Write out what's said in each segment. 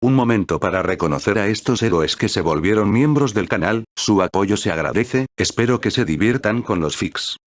Un momento para reconocer a estos héroes que se volvieron miembros del canal, su apoyo se agradece, espero que se diviertan con los fics.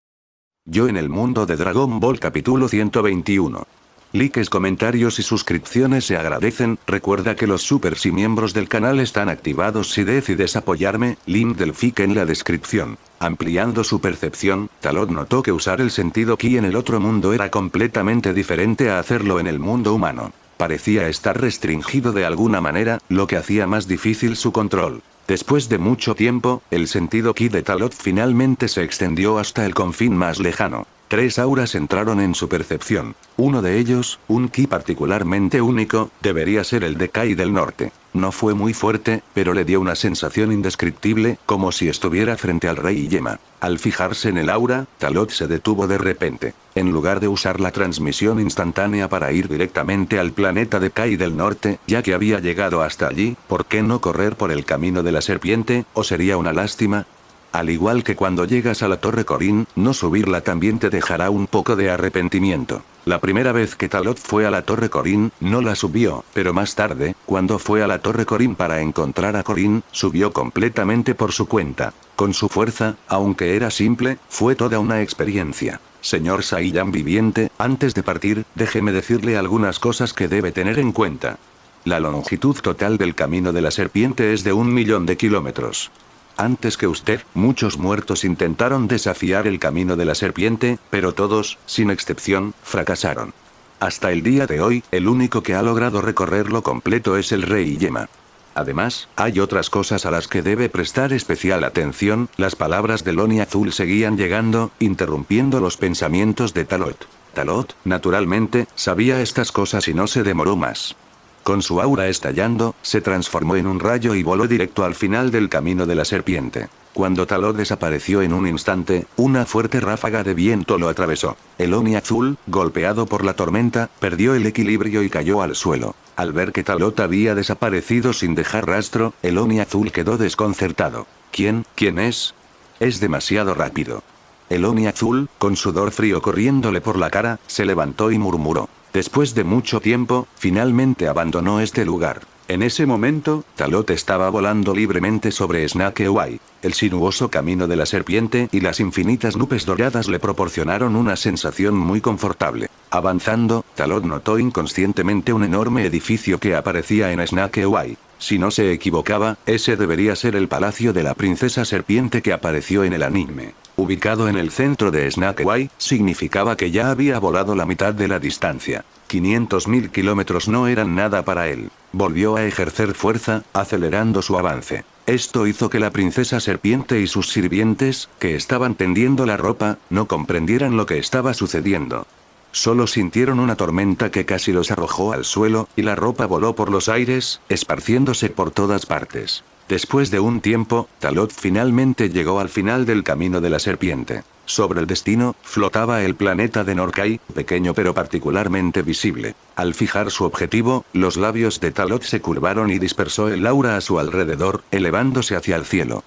Yo en el mundo de Dragon Ball capítulo 121. Likes, comentarios y suscripciones se agradecen, recuerda que los supers y miembros del canal están activados si decides apoyarme, link del fic en la descripción. Ampliando su percepción, Talot notó que usar el sentido ki en el otro mundo era completamente diferente a hacerlo en el mundo humano. Parecía estar restringido de alguna manera, lo que hacía más difícil su control. Después de mucho tiempo, el sentido ki de Talot finalmente se extendió hasta el confín más lejano. 3 auras entraron en su percepción. Uno de ellos, un ki particularmente único, debería ser el de Kai del Norte. No fue muy fuerte, pero le dio una sensación indescriptible, como si estuviera frente al Rey Yema. Al fijarse en el aura, Talot se detuvo de repente. En lugar de usar la transmisión instantánea para ir directamente al planeta de Kai del Norte, ya que había llegado hasta allí, ¿por qué no correr por el camino de la serpiente? ¿O sería una lástima? Al igual que cuando llegas a la Torre Corín, no subirla también te dejará un poco de arrepentimiento. La primera vez que Talot fue a la Torre Corín, no la subió, pero más tarde, cuando fue a la Torre Corín para encontrar a Corín, subió completamente por su cuenta. Con su fuerza, aunque era simple, fue toda una experiencia. Señor Saiyan viviente, antes de partir, déjeme decirle algunas cosas que debe tener en cuenta. La longitud total del camino de la serpiente es de 1.000.000 de kilómetros. Antes que usted, muchos muertos intentaron desafiar el camino de la serpiente, pero todos, sin excepción, fracasaron. Hasta el día de hoy, el único que ha logrado recorrerlo completo es el Rey Yema. Además, hay otras cosas a las que debe prestar especial atención. Las palabras de Oni Azul seguían llegando, interrumpiendo los pensamientos de Talot. Talot, naturalmente, sabía estas cosas y no se demoró más. Con su aura estallando, se transformó en un rayo y voló directo al final del camino de la serpiente. Cuando Talot desapareció en un instante, una fuerte ráfaga de viento lo atravesó. El Oni Azul, golpeado por la tormenta, perdió el equilibrio y cayó al suelo. Al ver que Talot había desaparecido sin dejar rastro, el Oni Azul quedó desconcertado. ¿Quién es? Es demasiado rápido. El Oni Azul, con sudor frío corriéndole por la cara, se levantó y murmuró. Después de mucho tiempo, finalmente abandonó este lugar. En ese momento, Talot estaba volando libremente sobre Snake Way. El sinuoso camino de la serpiente y las infinitas nubes doradas le proporcionaron una sensación muy confortable. Avanzando, Talot notó inconscientemente un enorme edificio que aparecía en Snake Way. Si no se equivocaba, ese debería ser el palacio de la princesa serpiente que apareció en el anime. Ubicado en el centro de Snake Way, significaba que ya había volado la mitad de la distancia. 500.000 kilómetros no eran nada para él. Volvió a ejercer fuerza, acelerando su avance. Esto hizo que la princesa serpiente y sus sirvientes, que estaban tendiendo la ropa, no comprendieran lo que estaba sucediendo. Solo sintieron una tormenta que casi los arrojó al suelo, y la ropa voló por los aires, esparciéndose por todas partes. Después de un tiempo, Talot finalmente llegó al final del camino de la serpiente. Sobre el destino, flotaba el planeta de Norkai, pequeño pero particularmente visible. Al fijar su objetivo, los labios de Talot se curvaron y dispersó el aura a su alrededor, elevándose hacia el cielo.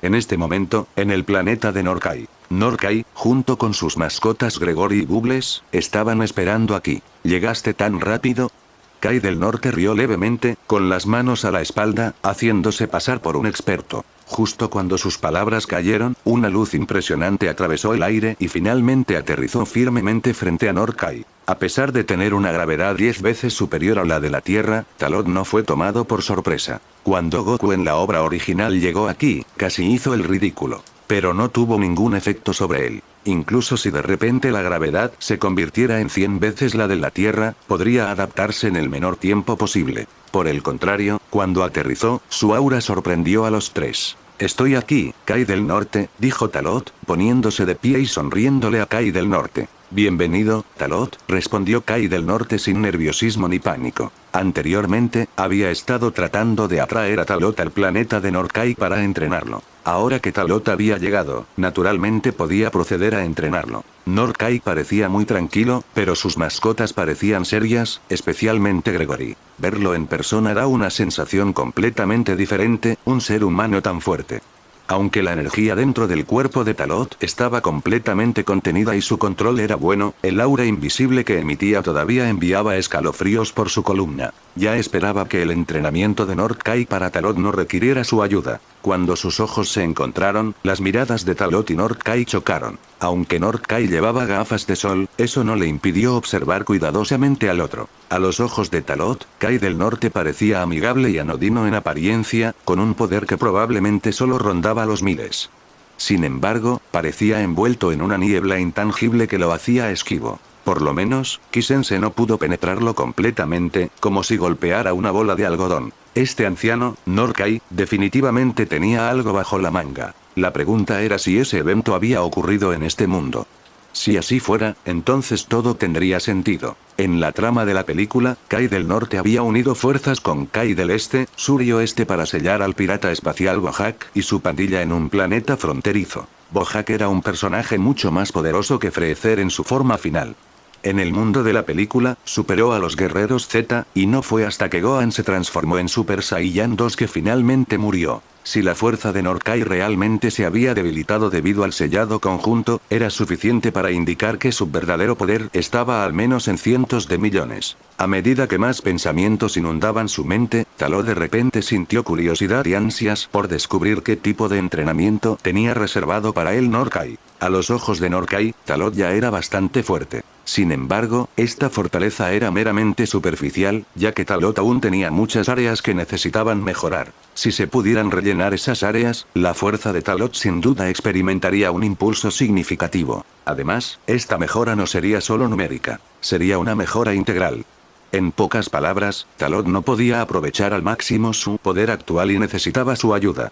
En este momento, en el planeta de Norkai, junto con sus mascotas Gregory y Bubbles, estaban esperando aquí. ¿Llegaste tan rápido? Kai del Norte rió levemente, con las manos a la espalda, haciéndose pasar por un experto. Justo cuando sus palabras cayeron, una luz impresionante atravesó el aire y finalmente aterrizó firmemente frente a Norkai. A pesar de tener una gravedad 10 veces superior a la de la Tierra, Talot no fue tomado por sorpresa. Cuando Goku en la obra original llegó aquí, casi hizo el ridículo. Pero no tuvo ningún efecto sobre él. Incluso si de repente la gravedad se convirtiera en 100 veces la de la Tierra, podría adaptarse en el menor tiempo posible. Por el contrario, cuando aterrizó, su aura sorprendió a los tres. Estoy aquí, Kai del Norte, dijo Talot, poniéndose de pie y sonriéndole a Kai del Norte. Bienvenido, Talot, respondió Kai del Norte sin nerviosismo ni pánico. Anteriormente, había estado tratando de atraer a Talot al planeta de Norkai para entrenarlo. Ahora que Talot había llegado, naturalmente podía proceder a entrenarlo. Norkai parecía muy tranquilo, pero sus mascotas parecían serias, especialmente Gregory. Verlo en persona da una sensación completamente diferente, un ser humano tan fuerte. Aunque la energía dentro del cuerpo de Talot estaba completamente contenida y su control era bueno, el aura invisible que emitía todavía enviaba escalofríos por su columna. Ya esperaba que el entrenamiento de Northkai para Talot no requiriera su ayuda. Cuando sus ojos se encontraron, las miradas de Talot y Northkai chocaron. Aunque Northkai llevaba gafas de sol, eso no le impidió observar cuidadosamente al otro. A los ojos de Talot, Kai del Norte parecía amigable y anodino en apariencia, con un poder que probablemente solo rondaba los miles. Sin embargo, parecía envuelto en una niebla intangible que lo hacía esquivo. Por lo menos, Kisense no pudo penetrarlo completamente, como si golpeara una bola de algodón. Este anciano, Northkai, definitivamente tenía algo bajo la manga. La pregunta era si ese evento había ocurrido en este mundo. Si así fuera, entonces todo tendría sentido. En la trama de la película, Kai del Norte había unido fuerzas con Kai del Este, Sur y Oeste para sellar al pirata espacial Bojack y su pandilla en un planeta fronterizo. Bojack era un personaje mucho más poderoso que Freezer en su forma final. En el mundo de la película, superó a los guerreros Z, y no fue hasta que Gohan se transformó en Super Saiyan 2 que finalmente murió. Si la fuerza de Northkai realmente se había debilitado debido al sellado conjunto, era suficiente para indicar que su verdadero poder estaba al menos en cientos de millones. A medida que más pensamientos inundaban su mente, Talot de repente sintió curiosidad y ansias por descubrir qué tipo de entrenamiento tenía reservado para él Northkai. A los ojos de Northkai, Talot ya era bastante fuerte. Sin embargo, esta fortaleza era meramente superficial, ya que Talot aún tenía muchas áreas que necesitaban mejorar. Si se pudieran rellenar esas áreas, la fuerza de Talot sin duda experimentaría un impulso significativo. Además, esta mejora no sería solo numérica, sería una mejora integral. En pocas palabras, Talot no podía aprovechar al máximo su poder actual y necesitaba su ayuda.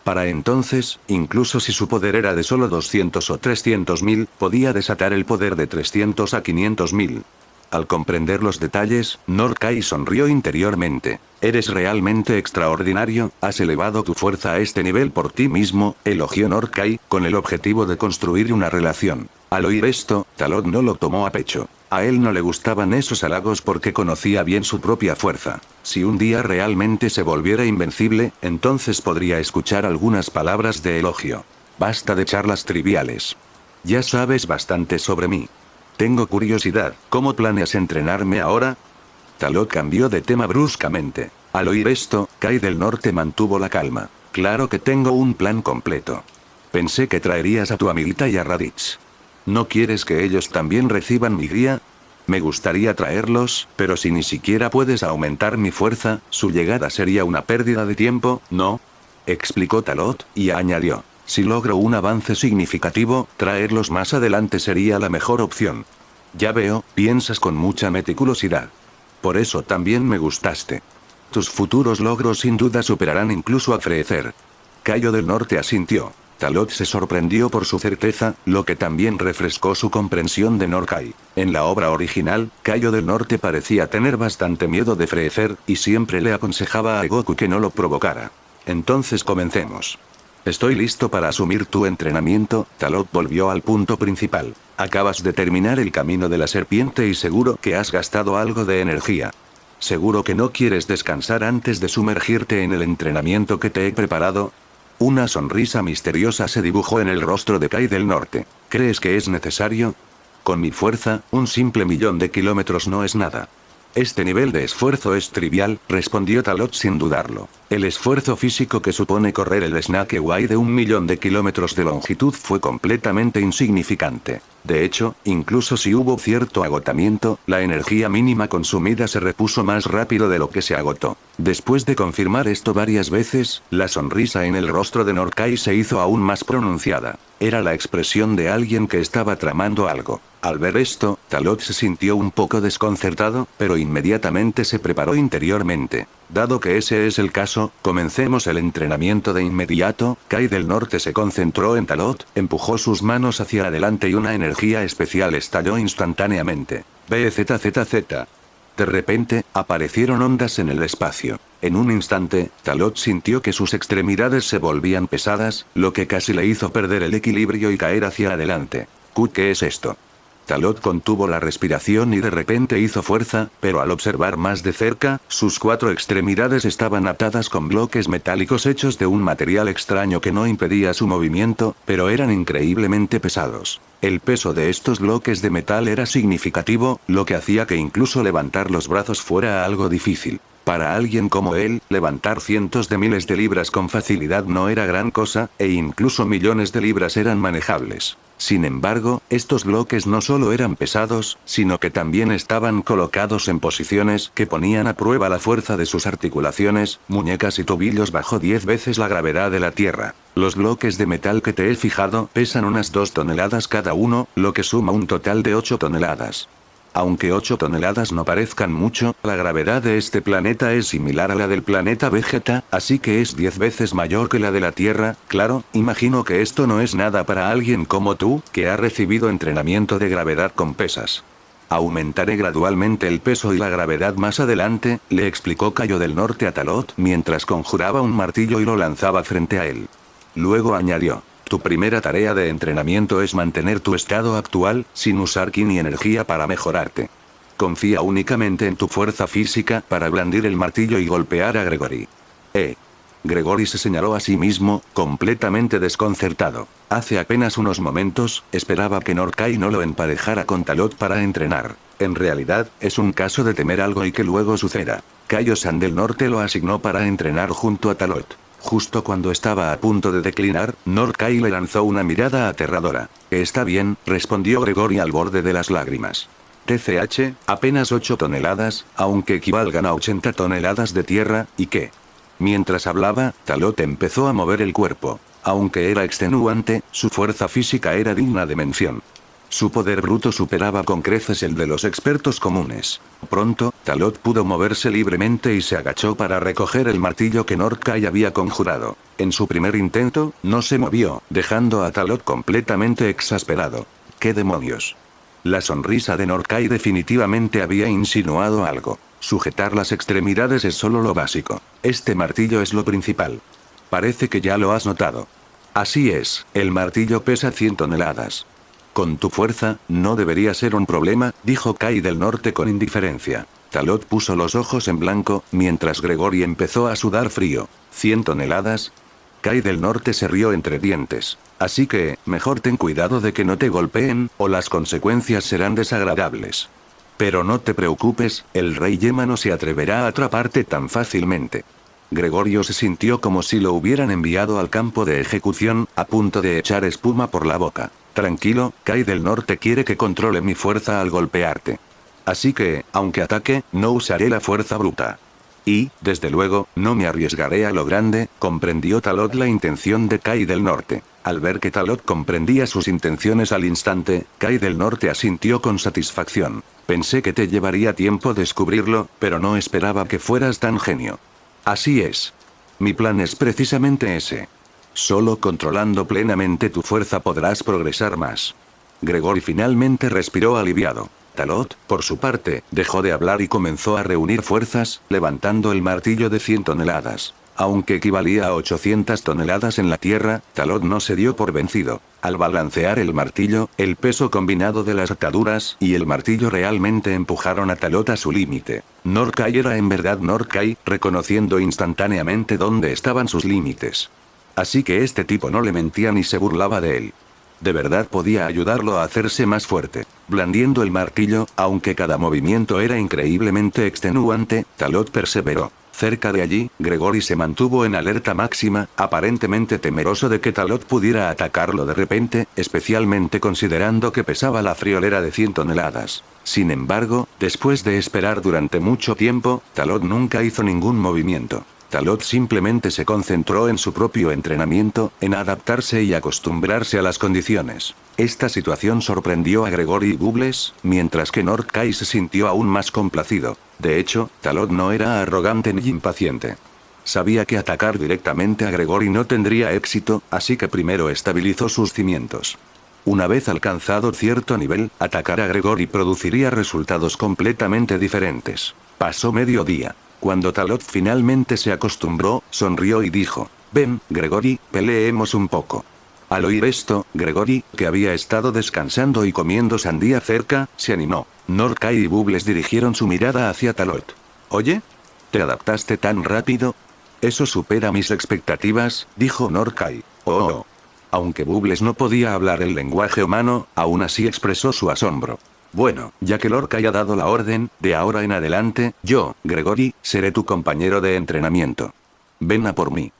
Para entonces, incluso si su poder era de solo 200 o 300.000, podía desatar el poder de 300 a 500.000. Al comprender los detalles, Northkai sonrió interiormente. Eres realmente extraordinario, has elevado tu fuerza a este nivel por ti mismo, elogió Northkai, con el objetivo de construir una relación. Al oír esto, Talot no lo tomó a pecho. A él no le gustaban esos halagos porque conocía bien su propia fuerza. Si un día realmente se volviera invencible, entonces podría escuchar algunas palabras de elogio. Basta de charlas triviales. Ya sabes bastante sobre mí. Tengo curiosidad, ¿cómo planeas entrenarme ahora? Talot cambió de tema bruscamente. Al oír esto, Kai del Norte mantuvo la calma. Claro que tengo un plan completo. Pensé que traerías a tu amiguita y a Raditz. ¿No quieres que ellos también reciban mi guía? Me gustaría traerlos, pero si ni siquiera puedes aumentar mi fuerza, su llegada sería una pérdida de tiempo, ¿no? Explicó Talot, y añadió. Si logro un avance significativo, traerlos más adelante sería la mejor opción. Ya veo, piensas con mucha meticulosidad. Por eso también me gustaste. Tus futuros logros sin duda superarán incluso a Freezer. Cayo del Norte asintió. Talot se sorprendió por su certeza, lo que también refrescó su comprensión de Northkai. En la obra original, Cayo del Norte parecía tener bastante miedo de Freezer, y siempre le aconsejaba a Goku que no lo provocara. Entonces comencemos. Estoy listo para asumir tu entrenamiento, Talot volvió al punto principal. Acabas de terminar el camino de la serpiente y seguro que has gastado algo de energía. ¿Seguro que no quieres descansar antes de sumergirte en el entrenamiento que te he preparado? Una sonrisa misteriosa se dibujó en el rostro de Kai del Norte. ¿Crees que es necesario? Con mi fuerza, un simple 1.000.000 de kilómetros no es nada. Este nivel de esfuerzo es trivial, respondió Talot sin dudarlo. El esfuerzo físico que supone correr el Snake Way de 1.000.000 de kilómetros de longitud fue completamente insignificante. De hecho, incluso si hubo cierto agotamiento, la energía mínima consumida se repuso más rápido de lo que se agotó. Después de confirmar esto varias veces, la sonrisa en el rostro de Northkai se hizo aún más pronunciada. Era la expresión de alguien que estaba tramando algo. Al ver esto, Talot se sintió un poco desconcertado, pero inmediatamente se preparó interiormente. Dado que ese es el caso, comencemos el entrenamiento de inmediato. Kai del Norte se concentró en Talot, empujó sus manos hacia adelante y una energía especial estalló instantáneamente. BZZZ. De repente, aparecieron ondas en el espacio. En un instante, Talot sintió que sus extremidades se volvían pesadas, lo que casi le hizo perder el equilibrio y caer hacia adelante. ¿Qué es esto? Talot contuvo la respiración y de repente hizo fuerza, pero al observar más de cerca, sus 4 extremidades estaban atadas con bloques metálicos hechos de un material extraño que no impedía su movimiento, pero eran increíblemente pesados. El peso de estos bloques de metal era significativo, lo que hacía que incluso levantar los brazos fuera algo difícil. Para alguien como él, levantar cientos de miles de libras con facilidad no era gran cosa, e incluso millones de libras eran manejables. Sin embargo, estos bloques no solo eran pesados, sino que también estaban colocados en posiciones que ponían a prueba la fuerza de sus articulaciones, muñecas y tobillos bajo 10 veces la gravedad de la Tierra. Los bloques de metal que te he fijado pesan unas 2 toneladas cada uno, lo que suma un total de 8 toneladas. Aunque 8 toneladas no parezcan mucho, la gravedad de este planeta es similar a la del planeta Vegeta, así que es 10 veces mayor que la de la Tierra. Claro, imagino que esto no es nada para alguien como tú, que ha recibido entrenamiento de gravedad con pesas. Aumentaré gradualmente el peso y la gravedad más adelante, le explicó Cayo del Norte a Talot mientras conjuraba un martillo y lo lanzaba frente a él. Luego añadió. Tu primera tarea de entrenamiento es mantener tu estado actual, sin usar ki ni energía para mejorarte. Confía únicamente en tu fuerza física para blandir el martillo y golpear a Gregory. Gregory se señaló a sí mismo, completamente desconcertado. Hace apenas unos momentos, esperaba que Norkai no lo emparejara con Talot para entrenar. En realidad, es un caso de temer algo y que luego suceda. Kaio-san del Norte lo asignó para entrenar junto a Talot. Justo cuando estaba a punto de declinar, Norkai le lanzó una mirada aterradora. Está bien, respondió Gregory al borde de las lágrimas. TCH, apenas 8 toneladas, aunque equivalgan a 80 toneladas de tierra, ¿y qué? Mientras hablaba, Talot empezó a mover el cuerpo. Aunque era extenuante, su fuerza física era digna de mención. Su poder bruto superaba con creces el de los expertos comunes. Pronto, Talot pudo moverse libremente y se agachó para recoger el martillo que Norkai había conjurado. En su primer intento, no se movió, dejando a Talot completamente exasperado. ¿Qué demonios? La sonrisa de Norkai definitivamente había insinuado algo. Sujetar las extremidades es solo lo básico. Este martillo es lo principal. Parece que ya lo has notado. Así es, el martillo pesa 100 toneladas. Con tu fuerza, no debería ser un problema, dijo Kai del Norte con indiferencia. Talot puso los ojos en blanco, mientras Gregory empezó a sudar frío. ¿100 toneladas? Kai del Norte se rió entre dientes. Así que, mejor ten cuidado de que no te golpeen, o las consecuencias serán desagradables. Pero no te preocupes, el rey Yema no se atreverá a atraparte tan fácilmente. Gregorio se sintió como si lo hubieran enviado al campo de ejecución, a punto de echar espuma por la boca. Tranquilo, Kai del Norte quiere que controle mi fuerza al golpearte. Así que, aunque ataque, no usaré la fuerza bruta. Y, desde luego, no me arriesgaré a lo grande, comprendió Talot la intención de Kai del Norte. Al ver que Talot comprendía sus intenciones al instante, Kai del Norte asintió con satisfacción. Pensé que te llevaría tiempo descubrirlo, pero no esperaba que fueras tan genio. Así es. Mi plan es precisamente ese. Solo controlando plenamente tu fuerza podrás progresar más. Gregory finalmente respiró aliviado. Talot, por su parte, dejó de hablar y comenzó a reunir fuerzas, levantando el martillo de 100 toneladas. Aunque equivalía a 800 toneladas en la tierra, Talot no se dio por vencido. Al balancear el martillo, el peso combinado de las ataduras y el martillo realmente empujaron a Talot a su límite. Norkai era en verdad Norkai, reconociendo instantáneamente dónde estaban sus límites. Así que este tipo no le mentía ni se burlaba de él. De verdad podía ayudarlo a hacerse más fuerte. Blandiendo el martillo, aunque cada movimiento era increíblemente extenuante, Talot perseveró. Cerca de allí, Gregory se mantuvo en alerta máxima, aparentemente temeroso de que Talot pudiera atacarlo de repente, especialmente considerando que pesaba la friolera de 100 toneladas. Sin embargo, después de esperar durante mucho tiempo, Talot nunca hizo ningún movimiento. Talot simplemente se concentró en su propio entrenamiento, en adaptarse y acostumbrarse a las condiciones. Esta situación sorprendió a Gregory y Bubbles, mientras que Norkai se sintió aún más complacido. De hecho, Talot no era arrogante ni impaciente. Sabía que atacar directamente a Gregory no tendría éxito, así que primero estabilizó sus cimientos. Una vez alcanzado cierto nivel, atacar a Gregory produciría resultados completamente diferentes. Pasó mediodía. Cuando Talot finalmente se acostumbró, sonrió y dijo, «Ven, Gregory, peleemos un poco». Al oír esto, Gregory, que había estado descansando y comiendo sandía cerca, se animó. Norkai y Bubbles dirigieron su mirada hacia Talot. «Oye, ¿te adaptaste tan rápido?» «Eso supera mis expectativas», dijo Norkai. «Oh». Aunque Bubbles no podía hablar el lenguaje humano, aún así expresó su asombro. «Bueno, ya que Norkai ha dado la orden, de ahora en adelante, yo, Gregory, seré tu compañero de entrenamiento. Ven a por mí»,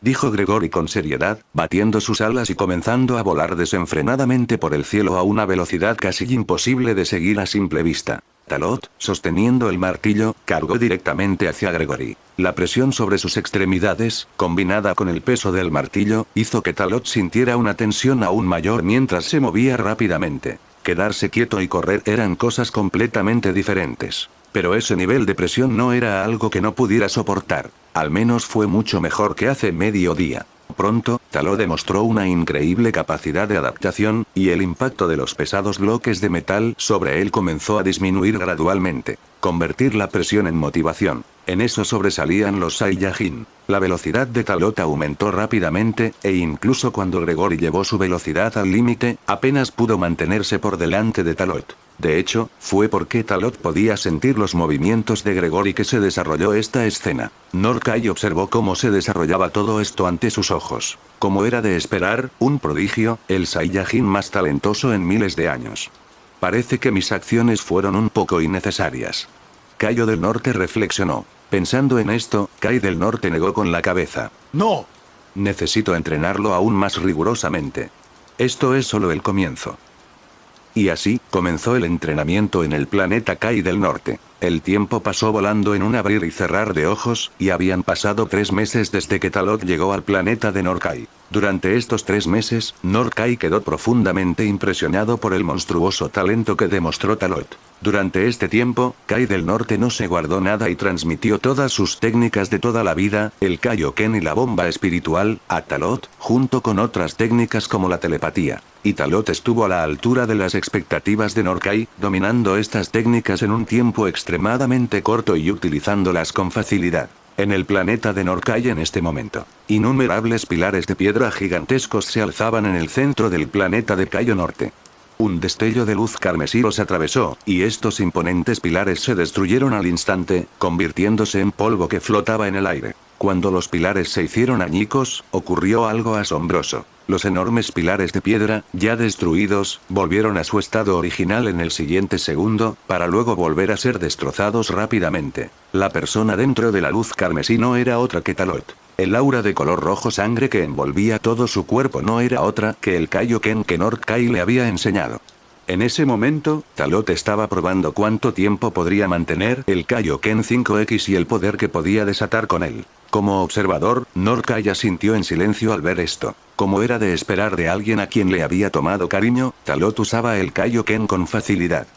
dijo Gregory con seriedad, batiendo sus alas y comenzando a volar desenfrenadamente por el cielo a una velocidad casi imposible de seguir a simple vista. Talot, sosteniendo el martillo, cargó directamente hacia Gregory. La presión sobre sus extremidades, combinada con el peso del martillo, hizo que Talot sintiera una tensión aún mayor mientras se movía rápidamente. Quedarse quieto y correr eran cosas completamente diferentes. Pero ese nivel de presión no era algo que no pudiera soportar. Al menos fue mucho mejor que hace medio día. Pronto, Talot demostró una increíble capacidad de adaptación, y el impacto de los pesados bloques de metal sobre él comenzó a disminuir gradualmente. Convertir la presión en motivación. En eso sobresalían los Saiyajin. La velocidad de Talot aumentó rápidamente, e incluso cuando Gregory llevó su velocidad al límite, apenas pudo mantenerse por delante de Talot. De hecho, fue porque Talot podía sentir los movimientos de Gregory que se desarrolló esta escena. Norkai observó cómo se desarrollaba todo esto ante sus ojos. Como era de esperar, un prodigio, el Saiyajin más talentoso en miles de años. Parece que mis acciones fueron un poco innecesarias. Kaio del Norte reflexionó. Pensando en esto, Kai del Norte negó con la cabeza. «No. Necesito entrenarlo aún más rigurosamente. Esto es solo el comienzo». Y así, comenzó el entrenamiento en el planeta Kai del Norte. El tiempo pasó volando en un abrir y cerrar de ojos, y habían pasado 3 meses desde que Talot llegó al planeta de Norkai. Durante estos 3 meses, Norkai quedó profundamente impresionado por el monstruoso talento que demostró Talot. Durante este tiempo, Kai del Norte no se guardó nada y transmitió todas sus técnicas de toda la vida, el Kaioken y la bomba espiritual, a Talot, junto con otras técnicas como la telepatía. Y Talot estuvo a la altura de las expectativas de Norkai, dominando estas técnicas en un tiempo extremadamente corto y utilizándolas con facilidad. En el planeta de Norkai en este momento, innumerables pilares de piedra gigantescos se alzaban en el centro del planeta de Kaio Norte. Un destello de luz carmesí los atravesó, y estos imponentes pilares se destruyeron al instante, convirtiéndose en polvo que flotaba en el aire. Cuando los pilares se hicieron añicos, ocurrió algo asombroso. Los enormes pilares de piedra, ya destruidos, volvieron a su estado original en el siguiente segundo, para luego volver a ser destrozados rápidamente. La persona dentro de la luz carmesí no era otra que Talot. El aura de color rojo sangre que envolvía todo su cuerpo no era otra que el Kaioken que Norkai le había enseñado. En ese momento, Talot estaba probando cuánto tiempo podría mantener el Kaioken 5X y el poder que podía desatar con él. Como observador, Norkai asintió en silencio al ver esto. Como era de esperar de alguien a quien le había tomado cariño, Talot usaba el Kaioken con facilidad.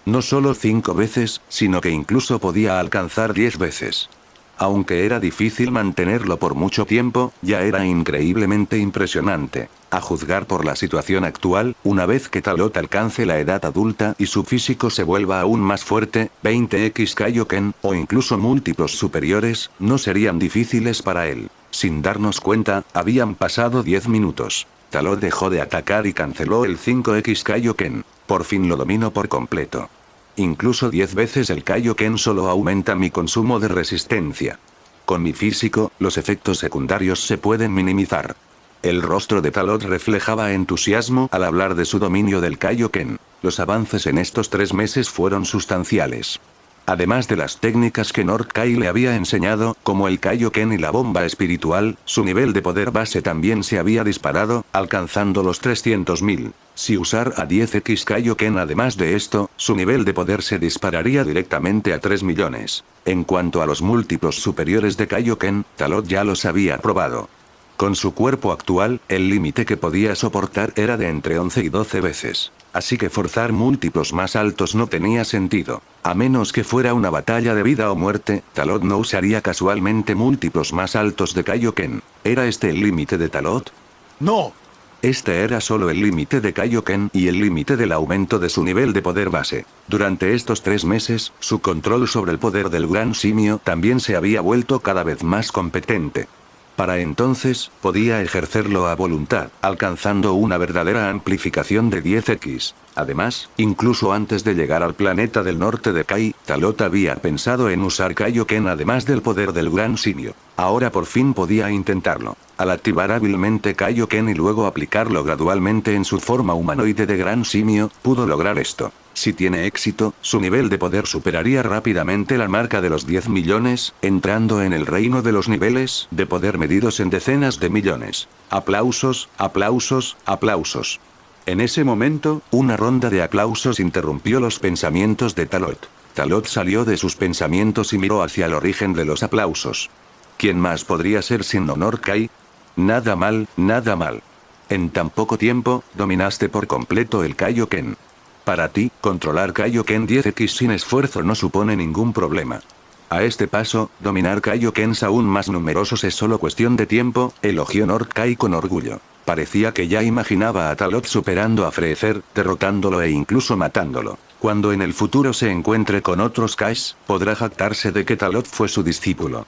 No solo 5 veces, sino que incluso podía alcanzar 10 veces. Aunque era difícil mantenerlo por mucho tiempo, ya era increíblemente impresionante. A juzgar por la situación actual, una vez que Talot alcance la edad adulta y su físico se vuelva aún más fuerte, 20x Kaioken, o incluso múltiplos superiores, no serían difíciles para él. Sin darnos cuenta, habían pasado 10 minutos. Talot dejó de atacar y canceló el 5x Kaioken. Por fin lo dominó por completo. Incluso 10 veces el Kaioken solo aumenta mi consumo de resistencia. Con mi físico, los efectos secundarios se pueden minimizar. El rostro de Talot reflejaba entusiasmo al hablar de su dominio del Kaioken. Los avances en estos 3 meses fueron sustanciales. Además de las técnicas que Norkai le había enseñado, como el Kaioken y la bomba espiritual, su nivel de poder base también se había disparado, alcanzando los 300.000. Si usar a 10x Kaioken además de esto, su nivel de poder se dispararía directamente a 3 millones. En cuanto a los múltiplos superiores de Kaioken, Talot ya los había probado. Con su cuerpo actual, el límite que podía soportar era de entre 11 y 12 veces. Así que forzar múltiplos más altos no tenía sentido. A menos que fuera una batalla de vida o muerte, Talot no usaría casualmente múltiplos más altos de Kaioken. ¿Era este el límite de Talot? ¡No! Este era solo el límite de Kaioken y el límite del aumento de su nivel de poder base. Durante estos 3 meses, su control sobre el poder del gran simio también se había vuelto cada vez más competente. Para entonces, podía ejercerlo a voluntad, alcanzando una verdadera amplificación de 10x. Además, incluso antes de llegar al planeta del norte de Kai, Talot había pensado en usar Kaioken además del poder del gran simio. Ahora por fin podía intentarlo. Al activar hábilmente Kaioken y luego aplicarlo gradualmente en su forma humanoide de gran simio, pudo lograr esto. Si tiene éxito, su nivel de poder superaría rápidamente la marca de los 10 millones, entrando en el reino de los niveles de poder medidos en decenas de millones. Aplausos, aplausos, aplausos. En ese momento, una ronda de aplausos interrumpió los pensamientos de Talot. Talot salió de sus pensamientos y miró hacia el origen de los aplausos. ¿Quién más podría ser sin honor Kai? Nada mal, nada mal. En tan poco tiempo, dominaste por completo el Kaioken. Para ti, controlar Kaioken 10x sin esfuerzo no supone ningún problema. A este paso, dominar Kaiokens aún más numerosos es solo cuestión de tiempo, elogió Nord-Kai con orgullo. Parecía que ya imaginaba a Talot superando a Freezer, derrotándolo e incluso matándolo. Cuando en el futuro se encuentre con otros Kais, podrá jactarse de que Talot fue su discípulo.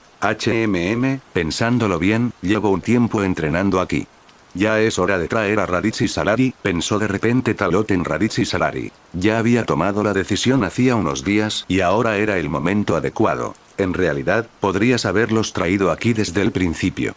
Pensándolo bien, llevo un tiempo entrenando aquí. Ya es hora de traer a Raditz y Salari, pensó de repente Talot en Raditz y Salari. Ya había tomado la decisión hacía unos días y ahora era el momento adecuado. En realidad, podrías haberlos traído aquí desde el principio.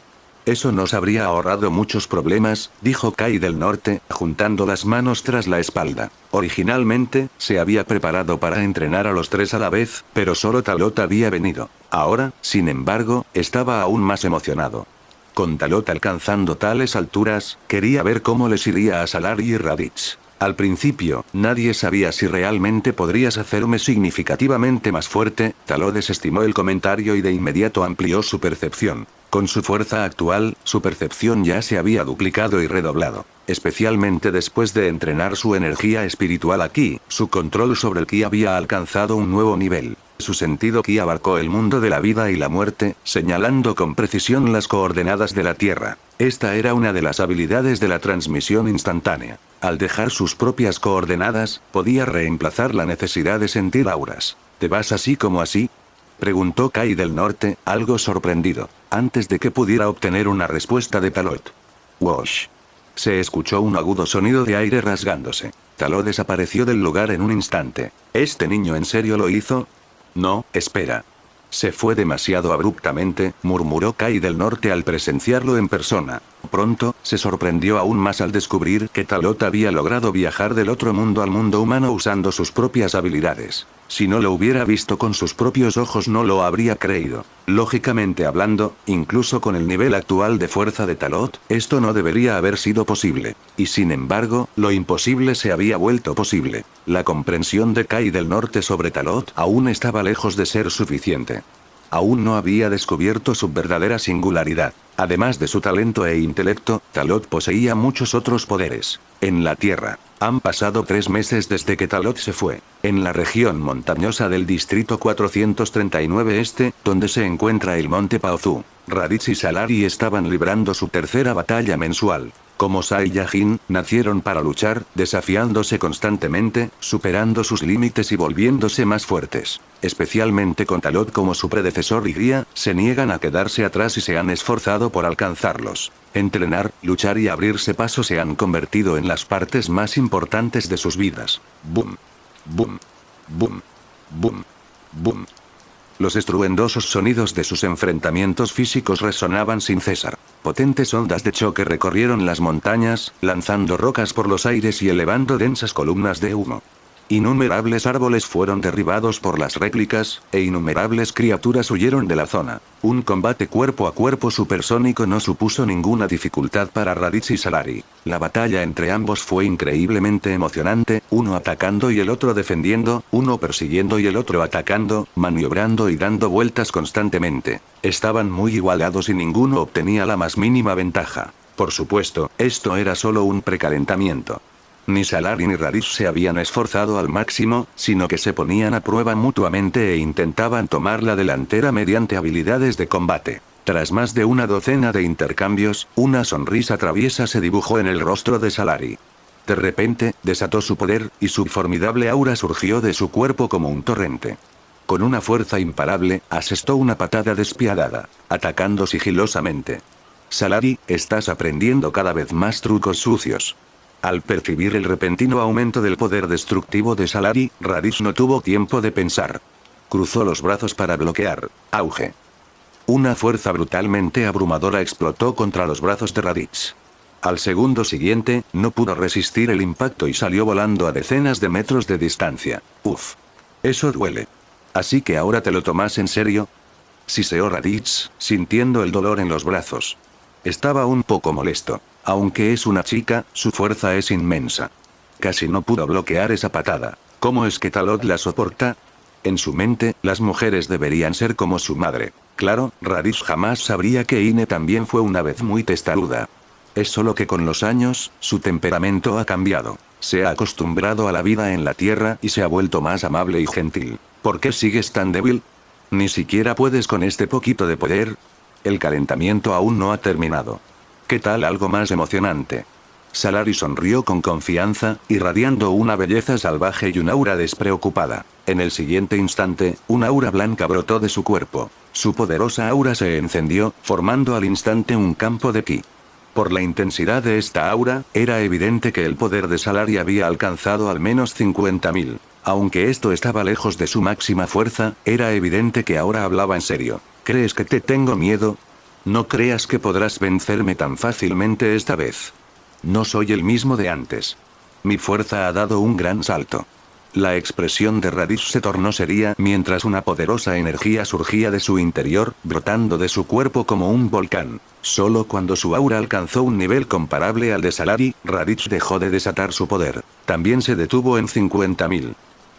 Eso nos habría ahorrado muchos problemas, dijo Kai del Norte, juntando las manos tras la espalda. Originalmente, se había preparado para entrenar a los tres a la vez, pero solo Talot había venido. Ahora, sin embargo, estaba aún más emocionado. Con Talot alcanzando tales alturas, quería ver cómo les iría a Salari y Raditz. Al principio, nadie sabía si realmente podrías hacerme significativamente más fuerte. Talot desestimó el comentario y de inmediato amplió su percepción. Con su fuerza actual, su percepción ya se había duplicado y redoblado. Especialmente después de entrenar su energía espiritual aquí, su control sobre el ki había alcanzado un nuevo nivel. Su sentido ki abarcó el mundo de la vida y la muerte, señalando con precisión las coordenadas de la Tierra. Esta era una de las habilidades de la transmisión instantánea. Al dejar sus propias coordenadas, podía reemplazar la necesidad de sentir auras. ¿Te vas así como así?, preguntó Kai del Norte, algo sorprendido, antes de que pudiera obtener una respuesta de Talot. Wosh. Se escuchó un agudo sonido de aire rasgándose. Talot desapareció del lugar en un instante. ¿Este niño en serio lo hizo? No, espera. Se fue demasiado abruptamente, murmuró Kai del Norte al presenciarlo en persona. Pronto, se sorprendió aún más al descubrir que Talot había logrado viajar del otro mundo al mundo humano usando sus propias habilidades. Si no lo hubiera visto con sus propios ojos no lo habría creído. Lógicamente hablando, incluso con el nivel actual de fuerza de Talot, esto no debería haber sido posible. Y sin embargo, lo imposible se había vuelto posible. La comprensión de Kai del Norte sobre Talot aún estaba lejos de ser suficiente. Aún no había descubierto su verdadera singularidad. Además de su talento e intelecto, Talot poseía muchos otros poderes. En la Tierra. Han pasado 3 meses desde que Talot se fue. En la región montañosa del distrito 439 Este, donde se encuentra el monte Paozu, Raditz y Salari estaban librando su tercera batalla mensual. Como Saiyajin, nacieron para luchar, desafiándose constantemente, superando sus límites y volviéndose más fuertes. Especialmente con Talot como su predecesor y guía, se niegan a quedarse atrás y se han esforzado por alcanzarlos. Entrenar, luchar y abrirse paso se han convertido en las partes más importantes de sus vidas. Boom. Boom. Boom. Boom. Boom. Los estruendosos sonidos de sus enfrentamientos físicos resonaban sin cesar. Potentes ondas de choque recorrieron las montañas, lanzando rocas por los aires y elevando densas columnas de humo. Innumerables árboles fueron derribados por las réplicas, e innumerables criaturas huyeron de la zona. Un combate cuerpo a cuerpo supersónico no supuso ninguna dificultad para Raditz y Salari. La batalla entre ambos fue increíblemente emocionante, uno atacando y el otro defendiendo, uno persiguiendo y el otro atacando, maniobrando y dando vueltas constantemente. Estaban muy igualados y ninguno obtenía la más mínima ventaja. Por supuesto, esto era solo un precalentamiento. Ni Salari ni Raditz se habían esforzado al máximo, sino que se ponían a prueba mutuamente e intentaban tomar la delantera mediante habilidades de combate. Tras más de una docena de intercambios, una sonrisa traviesa se dibujó en el rostro de Salari. De repente, desató su poder, y su formidable aura surgió de su cuerpo como un torrente. Con una fuerza imparable, asestó una patada despiadada, atacando sigilosamente. Salari, estás aprendiendo cada vez más trucos sucios. Al percibir el repentino aumento del poder destructivo de Salari, Raditz no tuvo tiempo de pensar. Cruzó los brazos para bloquear. Auge. Una fuerza brutalmente abrumadora explotó contra los brazos de Raditz. Al segundo siguiente, no pudo resistir el impacto y salió volando a decenas de metros de distancia. Uf. Eso duele. ¿Así que ahora te lo tomas en serio? Siseó Raditz, sintiendo el dolor en los brazos. Estaba un poco molesto. Aunque es una chica, su fuerza es inmensa. Casi no pudo bloquear esa patada. ¿Cómo es que Talot la soporta? En su mente, las mujeres deberían ser como su madre. Claro, Raditz jamás sabría que Ine también fue una vez muy testaruda. Es solo que con los años, su temperamento ha cambiado. Se ha acostumbrado a la vida en la tierra y se ha vuelto más amable y gentil. ¿Por qué sigues tan débil? ¿Ni siquiera puedes con este poquito de poder? El calentamiento aún no ha terminado. ¿Qué tal algo más emocionante? Salari sonrió con confianza, irradiando una belleza salvaje y un aura despreocupada. En el siguiente instante, una aura blanca brotó de su cuerpo. Su poderosa aura se encendió, formando al instante un campo de ki. Por la intensidad de esta aura, era evidente que el poder de Salari había alcanzado al menos 50.000. Aunque esto estaba lejos de su máxima fuerza, era evidente que ahora hablaba en serio. ¿Crees que te tengo miedo? No creas que podrás vencerme tan fácilmente esta vez. No soy el mismo de antes. Mi fuerza ha dado un gran salto. La expresión de Raditz se tornó seria mientras una poderosa energía surgía de su interior, brotando de su cuerpo como un volcán. Solo cuando su aura alcanzó un nivel comparable al de Salari, Raditz dejó de desatar su poder. También se detuvo en 50.000.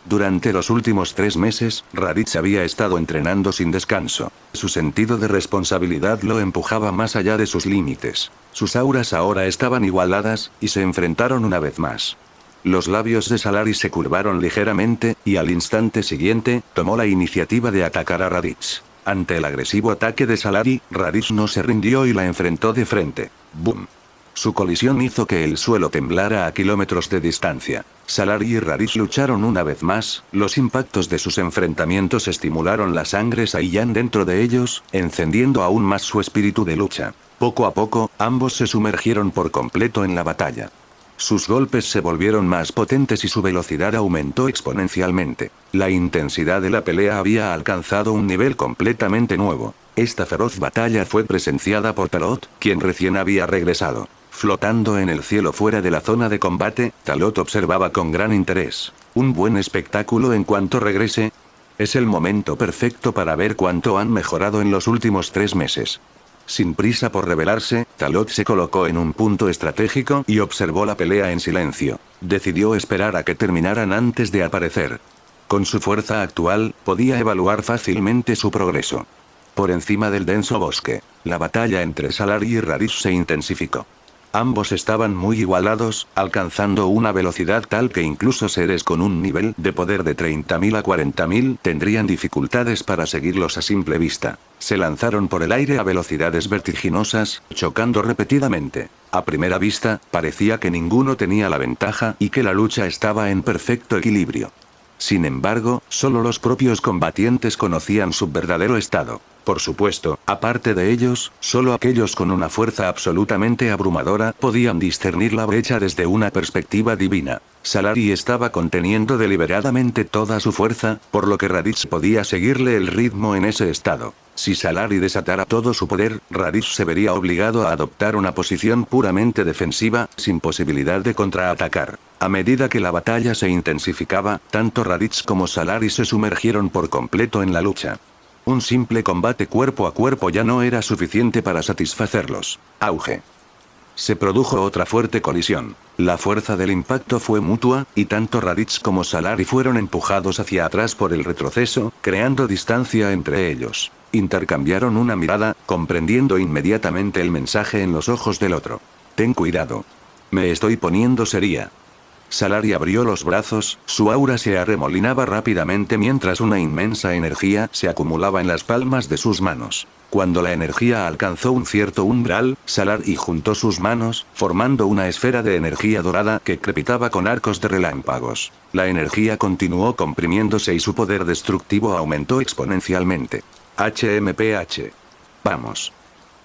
Durante los últimos 3 meses, Raditz había estado entrenando sin descanso. Su sentido de responsabilidad lo empujaba más allá de sus límites. Sus auras ahora estaban igualadas, y se enfrentaron una vez más. Los labios de Salari se curvaron ligeramente, y al instante siguiente, tomó la iniciativa de atacar a Raditz. Ante el agresivo ataque de Salari, Raditz no se rindió y la enfrentó de frente. ¡Bum! Su colisión hizo que el suelo temblara a kilómetros de distancia. Salari y Raditz lucharon una vez más, los impactos de sus enfrentamientos estimularon la sangre Saiyan dentro de ellos, encendiendo aún más su espíritu de lucha. Poco a poco, ambos se sumergieron por completo en la batalla. Sus golpes se volvieron más potentes y su velocidad aumentó exponencialmente. La intensidad de la pelea había alcanzado un nivel completamente nuevo. Esta feroz batalla fue presenciada por Talot, quien recién había regresado. Flotando en el cielo fuera de la zona de combate, Talot observaba con gran interés. Un buen espectáculo en cuanto regrese. Es el momento perfecto para ver cuánto han mejorado en los últimos 3 meses. Sin prisa por revelarse, Talot se colocó en un punto estratégico y observó la pelea en silencio. Decidió esperar a que terminaran antes de aparecer. Con su fuerza actual, podía evaluar fácilmente su progreso. Por encima del denso bosque, la batalla entre Salari y Raditz se intensificó. Ambos estaban muy igualados, alcanzando una velocidad tal que incluso seres con un nivel de poder de 30.000 a 40.000 tendrían dificultades para seguirlos a simple vista. Se lanzaron por el aire a velocidades vertiginosas, chocando repetidamente. A primera vista, parecía que ninguno tenía la ventaja y que la lucha estaba en perfecto equilibrio. Sin embargo, solo los propios combatientes conocían su verdadero estado. Por supuesto, aparte de ellos, solo aquellos con una fuerza absolutamente abrumadora podían discernir la brecha desde una perspectiva divina. Salari estaba conteniendo deliberadamente toda su fuerza, por lo que Raditz podía seguirle el ritmo en ese estado. Si Salari desatara todo su poder, Raditz se vería obligado a adoptar una posición puramente defensiva, sin posibilidad de contraatacar. A medida que la batalla se intensificaba, tanto Raditz como Salari se sumergieron por completo en la lucha. Un simple combate cuerpo a cuerpo ya no era suficiente para satisfacerlos. Auge. Se produjo otra fuerte colisión. La fuerza del impacto fue mutua, y tanto Raditz como Salari fueron empujados hacia atrás por el retroceso, creando distancia entre ellos. Intercambiaron una mirada, comprendiendo inmediatamente el mensaje en los ojos del otro. Ten cuidado. Me estoy poniendo seria. Salari abrió los brazos, su aura se arremolinaba rápidamente mientras una inmensa energía se acumulaba en las palmas de sus manos. Cuando la energía alcanzó un cierto umbral, Salari juntó sus manos, formando una esfera de energía dorada que crepitaba con arcos de relámpagos. La energía continuó comprimiéndose y su poder destructivo aumentó exponencialmente. HMPH. Vamos.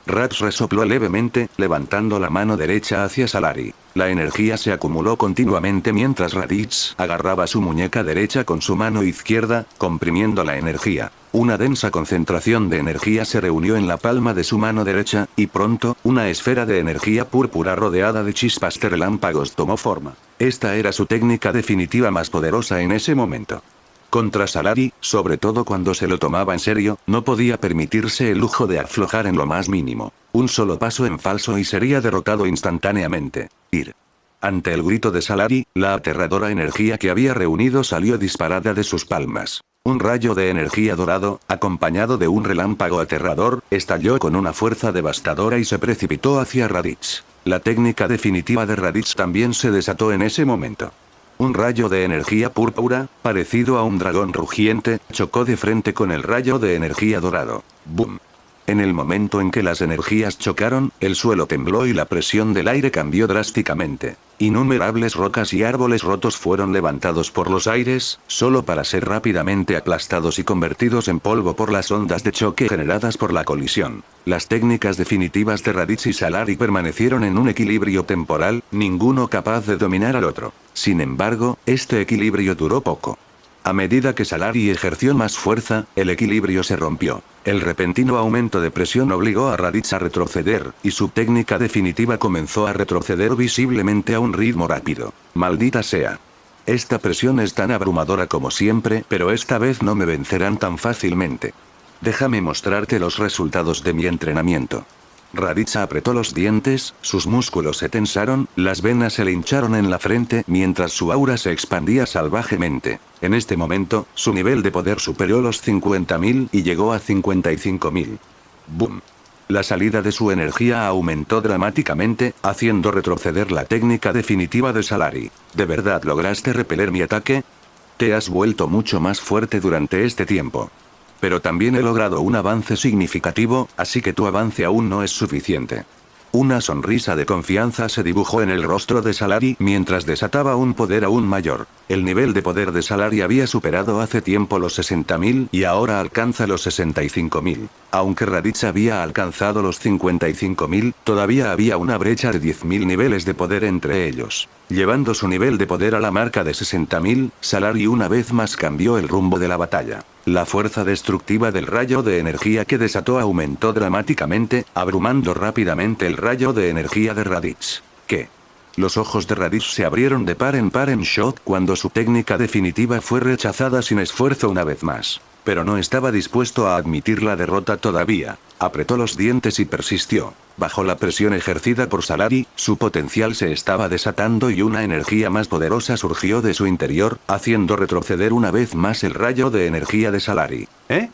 Raditz resopló levemente, levantando la mano derecha hacia Salari. La energía se acumuló continuamente mientras Raditz agarraba su muñeca derecha con su mano izquierda, comprimiendo la energía. Una densa concentración de energía se reunió en la palma de su mano derecha, y pronto, una esfera de energía púrpura rodeada de chispas de relámpagos tomó forma. Esta era su técnica definitiva más poderosa en ese momento. Contra Salari, sobre todo cuando se lo tomaba en serio, no podía permitirse el lujo de aflojar en lo más mínimo. Un solo paso en falso y sería derrotado instantáneamente. Ir. Ante el grito de Salari, la aterradora energía que había reunido salió disparada de sus palmas. Un rayo de energía dorado, acompañado de un relámpago aterrador, estalló con una fuerza devastadora y se precipitó hacia Raditz. La técnica definitiva de Raditz también se desató en ese momento. Un rayo de energía púrpura, parecido a un dragón rugiente, chocó de frente con el rayo de energía dorado. ¡Bum! En el momento en que las energías chocaron, el suelo tembló y la presión del aire cambió drásticamente. Innumerables rocas y árboles rotos fueron levantados por los aires, solo para ser rápidamente aplastados y convertidos en polvo por las ondas de choque generadas por la colisión. Las técnicas definitivas de Raditz y Salari permanecieron en un equilibrio temporal, ninguno capaz de dominar al otro. Sin embargo, este equilibrio duró poco. A medida que Salari ejerció más fuerza, el equilibrio se rompió. El repentino aumento de presión obligó a Raditz a retroceder, y su técnica definitiva comenzó a retroceder visiblemente a un ritmo rápido. ¡Maldita sea! Esta presión es tan abrumadora como siempre, pero esta vez no me vencerán tan fácilmente. Déjame mostrarte los resultados de mi entrenamiento. Raditz apretó los dientes, sus músculos se tensaron, las venas se le hincharon en la frente mientras su aura se expandía salvajemente. En este momento, su nivel de poder superó los 50.000 y llegó a 55.000. ¡Boom! La salida de su energía aumentó dramáticamente, haciendo retroceder la técnica definitiva de Salari. ¿De verdad lograste repeler mi ataque? Te has vuelto mucho más fuerte durante este tiempo. Pero también he logrado un avance significativo, así que tu avance aún no es suficiente. Una sonrisa de confianza se dibujó en el rostro de Salari mientras desataba un poder aún mayor. El nivel de poder de Salari había superado hace tiempo los 60.000 y ahora alcanza los 65.000. Aunque Raditz había alcanzado los 55.000, todavía había una brecha de 10.000 niveles de poder entre ellos. Llevando su nivel de poder a la marca de 60.000, Salari una vez más cambió el rumbo de la batalla. La fuerza destructiva del rayo de energía que desató aumentó dramáticamente, abrumando rápidamente el rayo de energía de Raditz. ¿Qué? Los ojos de Raditz se abrieron de par en shock cuando su técnica definitiva fue rechazada sin esfuerzo una vez más. Pero no estaba dispuesto a admitir la derrota todavía. Apretó los dientes y persistió. Bajo la presión ejercida por Salari, su potencial se estaba desatando y una energía más poderosa surgió de su interior, haciendo retroceder una vez más el rayo de energía de Salari. ¿Eh?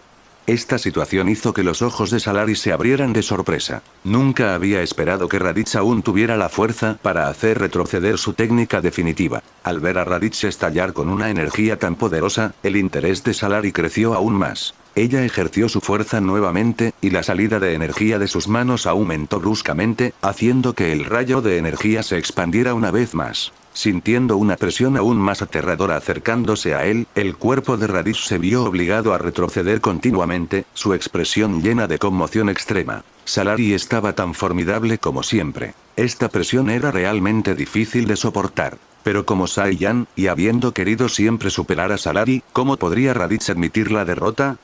Esta situación hizo que los ojos de Salari se abrieran de sorpresa. Nunca había esperado que Raditz aún tuviera la fuerza para hacer retroceder su técnica definitiva. Al ver a Raditz estallar con una energía tan poderosa, el interés de Salari creció aún más. Ella ejerció su fuerza nuevamente, y la salida de energía de sus manos aumentó bruscamente, haciendo que el rayo de energía se expandiera una vez más. Sintiendo una presión aún más aterradora acercándose a él, el cuerpo de Raditz se vio obligado a retroceder continuamente, su expresión llena de conmoción extrema. Salari estaba tan formidable como siempre. Esta presión era realmente difícil de soportar. Pero como Saiyan, y habiendo querido siempre superar a Salari, ¿cómo podría Raditz admitir la derrota?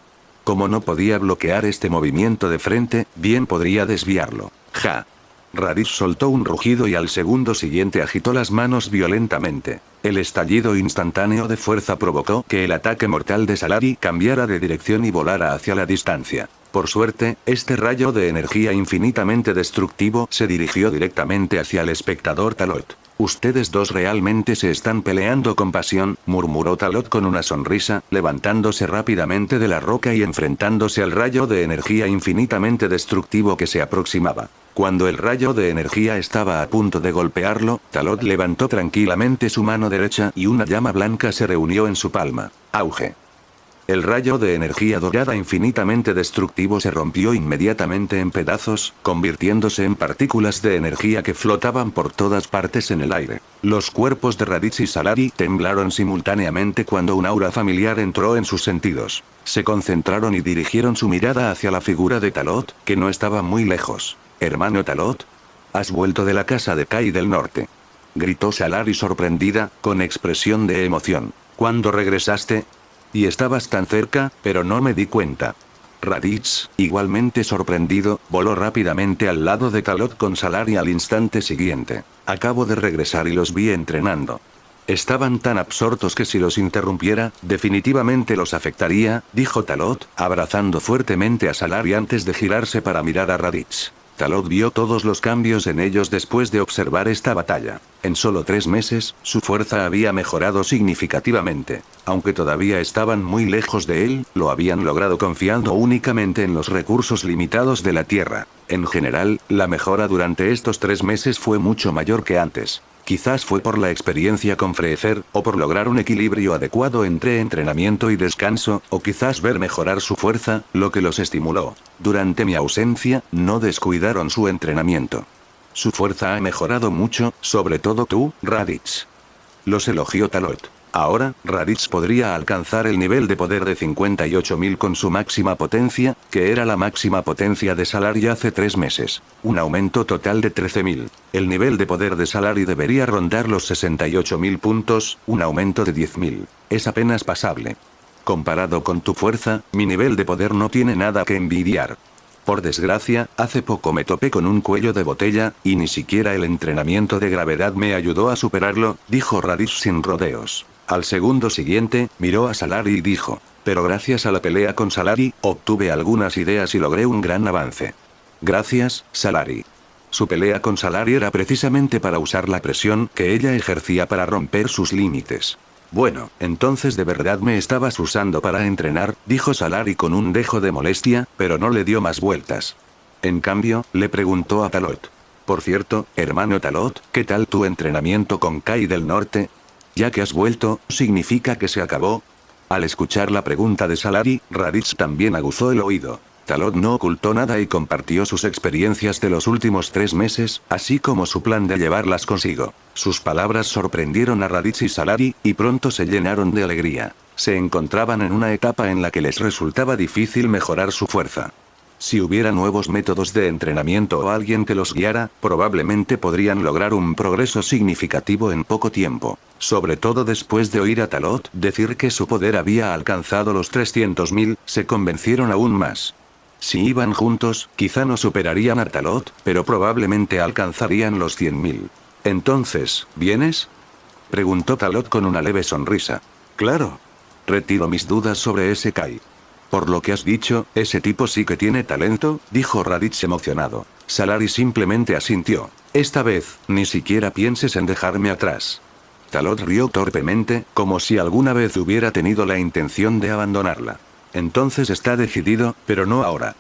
Como no podía bloquear este movimiento de frente, bien podría desviarlo. ¡Ja! Raditz soltó un rugido y al segundo siguiente agitó las manos violentamente. El estallido instantáneo de fuerza provocó que el ataque mortal de Salari cambiara de dirección y volara hacia la distancia. Por suerte, este rayo de energía infinitamente destructivo se dirigió directamente hacia el espectador Talot. «Ustedes dos realmente se están peleando con pasión», murmuró Talot con una sonrisa, levantándose rápidamente de la roca y enfrentándose al rayo de energía infinitamente destructivo que se aproximaba. Cuando el rayo de energía estaba a punto de golpearlo, Talot levantó tranquilamente su mano derecha y una llama blanca se reunió en su palma. Auge. El rayo de energía dorada infinitamente destructivo se rompió inmediatamente en pedazos, convirtiéndose en partículas de energía que flotaban por todas partes en el aire. Los cuerpos de Raditz y Salari temblaron simultáneamente cuando un aura familiar entró en sus sentidos. Se concentraron y dirigieron su mirada hacia la figura de Talot, que no estaba muy lejos. «Hermano Talot, has vuelto de la casa de Kai del Norte», gritó Salari sorprendida, con expresión de emoción. «¿Cuándo regresaste? Y estabas tan cerca, pero no me di cuenta». Raditz, igualmente sorprendido, voló rápidamente al lado de Talot con Salari al instante siguiente. «Acabo de regresar y los vi entrenando». Estaban tan absortos que si los interrumpiera, definitivamente los afectaría, dijo Talot, abrazando fuertemente a Salari antes de girarse para mirar a Raditz. Talot vio todos los cambios en ellos después de observar esta batalla. En solo 3 meses, su fuerza había mejorado significativamente. Aunque todavía estaban muy lejos de él, lo habían logrado confiando únicamente en los recursos limitados de la Tierra. En general, la mejora durante estos 3 meses fue mucho mayor que antes. Quizás fue por la experiencia con Freezer, o por lograr un equilibrio adecuado entre entrenamiento y descanso, o quizás ver mejorar su fuerza, lo que los estimuló. Durante mi ausencia, no descuidaron su entrenamiento. Su fuerza ha mejorado mucho, sobre todo tú, Raditz. Los elogió Talot. Ahora, Raditz podría alcanzar el nivel de poder de 58.000 con su máxima potencia, que era la máxima potencia de Salari hace 3 meses. Un aumento total de 13.000. El nivel de poder de Salari debería rondar los 68.000 puntos, un aumento de 10.000. Es apenas pasable. Comparado con tu fuerza, mi nivel de poder no tiene nada que envidiar. Por desgracia, hace poco me topé con un cuello de botella, y ni siquiera el entrenamiento de gravedad me ayudó a superarlo, dijo Raditz sin rodeos. Al segundo siguiente, miró a Salari y dijo, pero gracias a la pelea con Salari, obtuve algunas ideas y logré un gran avance. Gracias, Salari. Su pelea con Salari era precisamente para usar la presión que ella ejercía para romper sus límites. Bueno, entonces de verdad me estabas usando para entrenar, dijo Salari con un dejo de molestia, pero no le dio más vueltas. En cambio, le preguntó a Talot. Por cierto, hermano Talot, ¿qué tal tu entrenamiento con Kai del Norte? Ya que has vuelto, ¿significa que se acabó? Al escuchar la pregunta de Salari, Raditz también aguzó el oído. Talot no ocultó nada y compartió sus experiencias de los últimos 3 meses, así como su plan de llevarlas consigo. Sus palabras sorprendieron a Raditz y Salari, y pronto se llenaron de alegría. Se encontraban en una etapa en la que les resultaba difícil mejorar su fuerza. Si hubiera nuevos métodos de entrenamiento o alguien que los guiara, probablemente podrían lograr un progreso significativo en poco tiempo. Sobre todo después de oír a Talot decir que su poder había alcanzado los 300.000, se convencieron aún más. Si iban juntos, quizá no superarían a Talot, pero probablemente alcanzarían los 100.000. Entonces, ¿vienes? Preguntó Talot con una leve sonrisa. Claro. Retiro mis dudas sobre ese Kai. Por lo que has dicho, ese tipo sí que tiene talento, dijo Raditz emocionado. Salari simplemente asintió. Esta vez, ni siquiera pienses en dejarme atrás. Talot rió torpemente, como si alguna vez hubiera tenido la intención de abandonarla. Entonces está decidido, pero no ahora.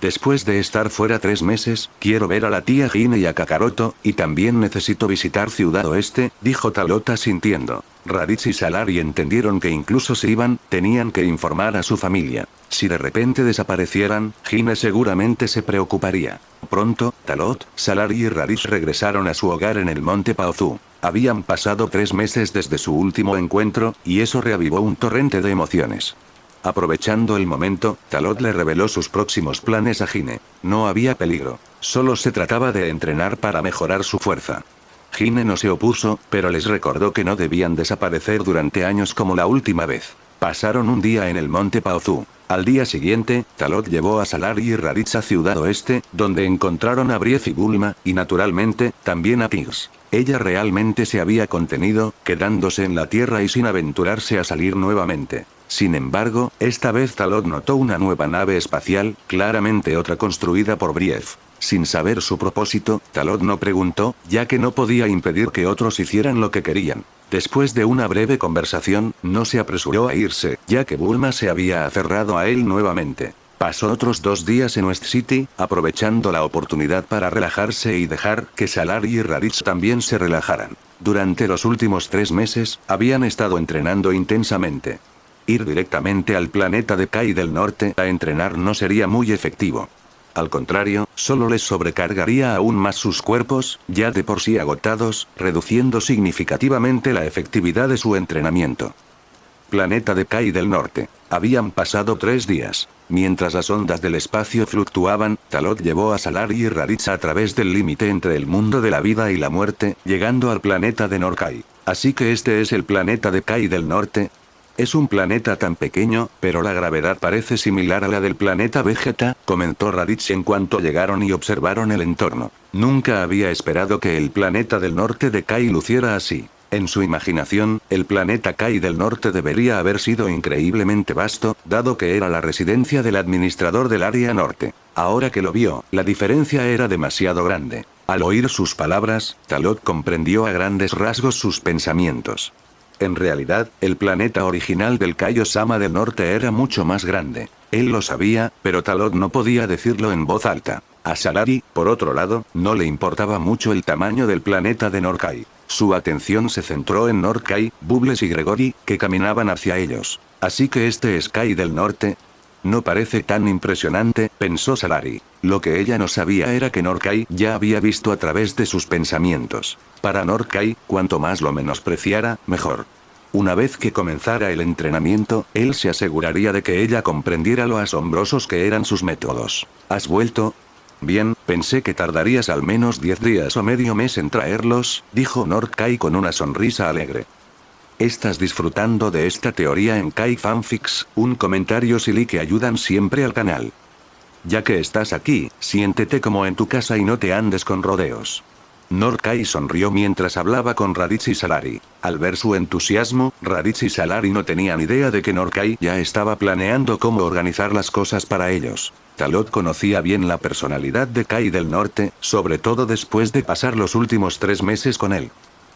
Después de estar fuera 3 meses, quiero ver a la tía Hine y a Kakaroto, y también necesito visitar Ciudad Oeste, dijo Talot asintiendo. Raditz y Salari entendieron que incluso si iban, tenían que informar a su familia. Si de repente desaparecieran, Hine seguramente se preocuparía. Pronto, Talot, Salari y Raditz regresaron a su hogar en el monte Paozu. Habían pasado 3 meses desde su último encuentro, y eso reavivó un torrente de emociones. Aprovechando el momento, Talot le reveló sus próximos planes a Hine. No había peligro. Solo se trataba de entrenar para mejorar su fuerza. Hine no se opuso, pero les recordó que no debían desaparecer durante años como la última vez. Pasaron un día en el monte Paozu. Al día siguiente, Talot llevó a Salari y Raditz a Ciudad Oeste, donde encontraron a Brief y Bulma, y naturalmente, también a Pigs. Ella realmente se había contenido, quedándose en la Tierra y sin aventurarse a salir nuevamente. Sin embargo, esta vez Talot notó una nueva nave espacial, claramente otra construida por Brief. Sin saber su propósito, Talot no preguntó, ya que no podía impedir que otros hicieran lo que querían. Después de una breve conversación, no se apresuró a irse, ya que Bulma se había aferrado a él nuevamente. Pasó otros 2 días en West City, aprovechando la oportunidad para relajarse y dejar que Salari y Raditz también se relajaran. Durante los últimos 3 meses, habían estado entrenando intensamente. Ir directamente al planeta de Kai del Norte a entrenar no sería muy efectivo. Al contrario, solo les sobrecargaría aún más sus cuerpos, ya de por sí agotados, reduciendo significativamente la efectividad de su entrenamiento. Planeta de Kai del Norte. Habían pasado 3 días. Mientras las ondas del espacio fluctuaban, Talot llevó a Salari y Raditz a través del límite entre el mundo de la vida y la muerte, llegando al planeta de Norkai. Así que este es el planeta de Kai del Norte. Es un planeta tan pequeño, pero la gravedad parece similar a la del planeta Vegeta, comentó Raditz en cuanto llegaron y observaron el entorno. Nunca había esperado que el planeta del norte de Kai luciera así. En su imaginación, el planeta Kai del Norte debería haber sido increíblemente vasto, dado que era la residencia del administrador del área norte. Ahora que lo vio, la diferencia era demasiado grande. Al oír sus palabras, Talot comprendió a grandes rasgos sus pensamientos. En realidad, el planeta original del Kaiosama del Norte era mucho más grande. Él lo sabía, pero Talot no podía decirlo en voz alta. A Salari, por otro lado, no le importaba mucho el tamaño del planeta de Norkai. Su atención se centró en Norkai, Bubbles y Gregory, que caminaban hacia ellos. Así que este es Kai del Norte. No parece tan impresionante, pensó Salari. Lo que ella no sabía era que Norkai ya había visto a través de sus pensamientos. Para Norkai, cuanto más lo menospreciara, mejor. Una vez que comenzara el entrenamiento, él se aseguraría de que ella comprendiera lo asombrosos que eran sus métodos. ¿Has vuelto? Bien, pensé que tardarías al menos 10 días o medio mes en traerlos, dijo Norkai con una sonrisa alegre. ¿Estás disfrutando de esta teoría en Kai Fanfics? Un comentario silly que ayudan siempre al canal. Ya que estás aquí, siéntete como en tu casa y no te andes con rodeos. Norkai sonrió mientras hablaba con Raditz y Salari. Al ver su entusiasmo, Raditz y Salari no tenían idea de que Norkai ya estaba planeando cómo organizar las cosas para ellos. Talot conocía bien la personalidad de Kai del Norte, sobre todo después de pasar los últimos 3 meses con él.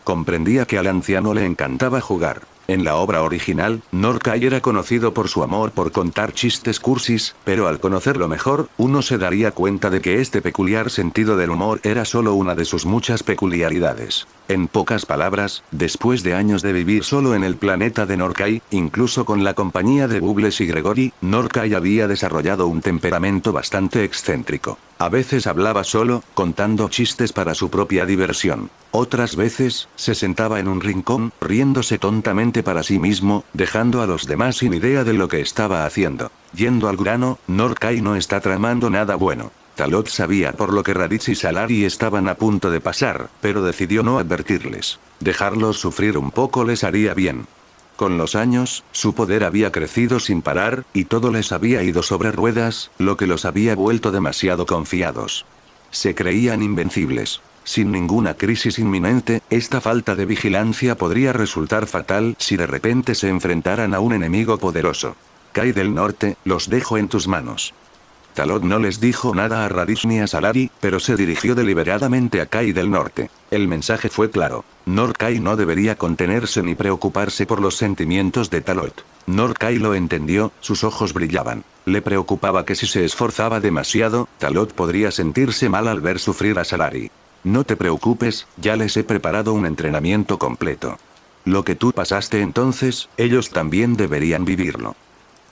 Comprendía que al anciano le encantaba jugar. En la obra original, Norkai era conocido por su amor por contar chistes cursis, pero al conocerlo mejor, uno se daría cuenta de que este peculiar sentido del humor era solo una de sus muchas peculiaridades. En pocas palabras, después de años de vivir solo en el planeta de Norkai, incluso con la compañía de Bubbles y Gregory, Norkai había desarrollado un temperamento bastante excéntrico. A veces hablaba solo, contando chistes para su propia diversión. Otras veces, se sentaba en un rincón, riéndose tontamente para sí mismo, dejando a los demás sin idea de lo que estaba haciendo. Yendo al grano, Norkai no está tramando nada bueno. Talot sabía por lo que Raditz y Salari estaban a punto de pasar, pero decidió no advertirles. Dejarlos sufrir un poco les haría bien. Con los años, su poder había crecido sin parar, y todo les había ido sobre ruedas, lo que los había vuelto demasiado confiados. Se creían invencibles. Sin ninguna crisis inminente, esta falta de vigilancia podría resultar fatal si de repente se enfrentaran a un enemigo poderoso. Kai del Norte, los dejo en tus manos. Talot no les dijo nada a Raditz ni a Salari, pero se dirigió deliberadamente a Kai del Norte. El mensaje fue claro. Norkai no debería contenerse ni preocuparse por los sentimientos de Talot. Norkai lo entendió, sus ojos brillaban. Le preocupaba que si se esforzaba demasiado, Talot podría sentirse mal al ver sufrir a Salari. No te preocupes, ya les he preparado un entrenamiento completo. Lo que tú pasaste entonces, ellos también deberían vivirlo.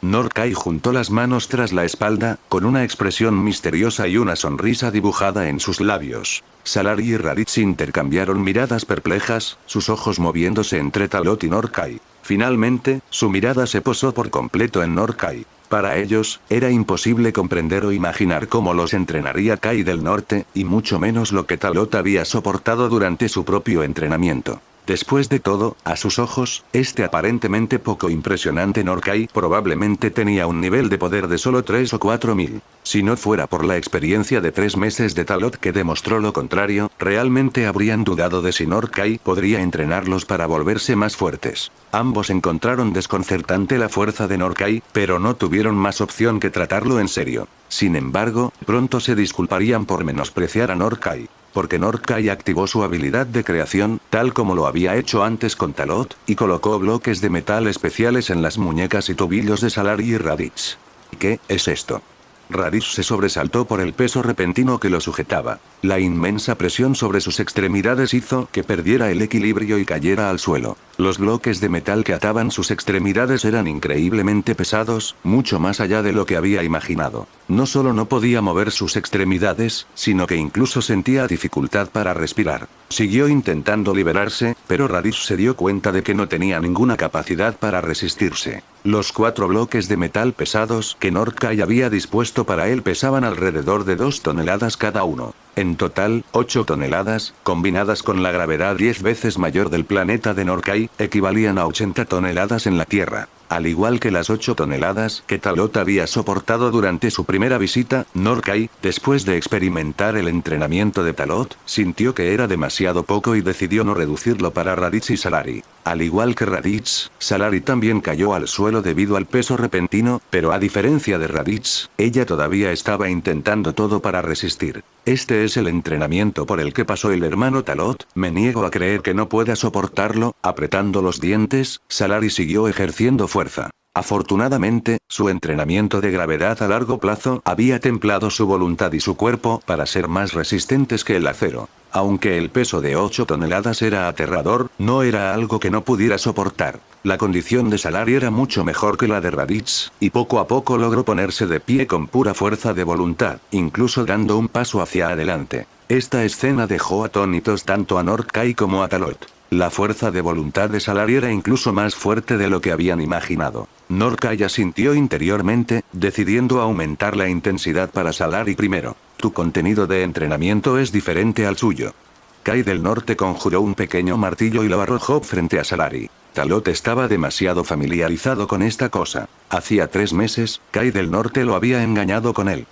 Norkai juntó las manos tras la espalda, con una expresión misteriosa y una sonrisa dibujada en sus labios. Salari y Raditz intercambiaron miradas perplejas, sus ojos moviéndose entre Talot y Norkai. Finalmente, su mirada se posó por completo en Norkai. Para ellos, era imposible comprender o imaginar cómo los entrenaría Kai del Norte, y mucho menos lo que Talot había soportado durante su propio entrenamiento. Después de todo, a sus ojos, este aparentemente poco impresionante Norkai probablemente tenía un nivel de poder de solo 3 o 4 mil. Si no fuera por la experiencia de 3 meses de Talot que demostró lo contrario, realmente habrían dudado de si Norkai podría entrenarlos para volverse más fuertes. Ambos encontraron desconcertante la fuerza de Norkai, pero no tuvieron más opción que tratarlo en serio. Sin embargo, pronto se disculparían por menospreciar a Norkai. Porque Norkai activó su habilidad de creación, tal como lo había hecho antes con Talot, y colocó bloques de metal especiales en las muñecas y tobillos de Salari y Raditz. ¿Qué es esto? Raditz se sobresaltó por el peso repentino que lo sujetaba. La inmensa presión sobre sus extremidades hizo que perdiera el equilibrio y cayera al suelo. Los bloques de metal que ataban sus extremidades eran increíblemente pesados, mucho más allá de lo que había imaginado. No solo no podía mover sus extremidades, sino que incluso sentía dificultad para respirar. Siguió intentando liberarse, pero Raditz se dio cuenta de que no tenía ninguna capacidad para resistirse. Los 4 bloques de metal pesados que Northkai había dispuesto para él pesaban alrededor de 2 toneladas cada uno. En total, 8 toneladas, combinadas con la gravedad 10 veces mayor del planeta de Northkai, equivalían a 80 toneladas en la Tierra. Al igual que las 8 toneladas que Talot había soportado durante su primera visita, Northkai, después de experimentar el entrenamiento de Talot, sintió que era demasiado poco y decidió no reducirlo para Raditz y Salari. Al igual que Raditz, Salari también cayó al suelo debido al peso repentino, pero a diferencia de Raditz, ella todavía estaba intentando todo para resistir. Este es el entrenamiento por el que pasó el hermano Talot, me niego a creer que no pueda soportarlo. Apretando los dientes, Salari siguió ejerciendo fuerza. Afortunadamente, su entrenamiento de gravedad a largo plazo había templado su voluntad y su cuerpo para ser más resistentes que el acero. Aunque el peso de 8 toneladas era aterrador, no era algo que no pudiera soportar. La condición de Salari era mucho mejor que la de Raditz, y poco a poco logró ponerse de pie con pura fuerza de voluntad, incluso dando un paso hacia adelante. Esta escena dejó atónitos tanto a Northkai como a Talot. La fuerza de voluntad de Salari era incluso más fuerte de lo que habían imaginado. Northkai asintió interiormente, decidiendo aumentar la intensidad para Salari primero. Tu contenido de entrenamiento es diferente al suyo. Kai del Norte conjuró un pequeño martillo y lo arrojó frente a Salari. Talot estaba demasiado familiarizado con esta cosa. Hacía 3 meses, Kai del Norte lo había engañado con él.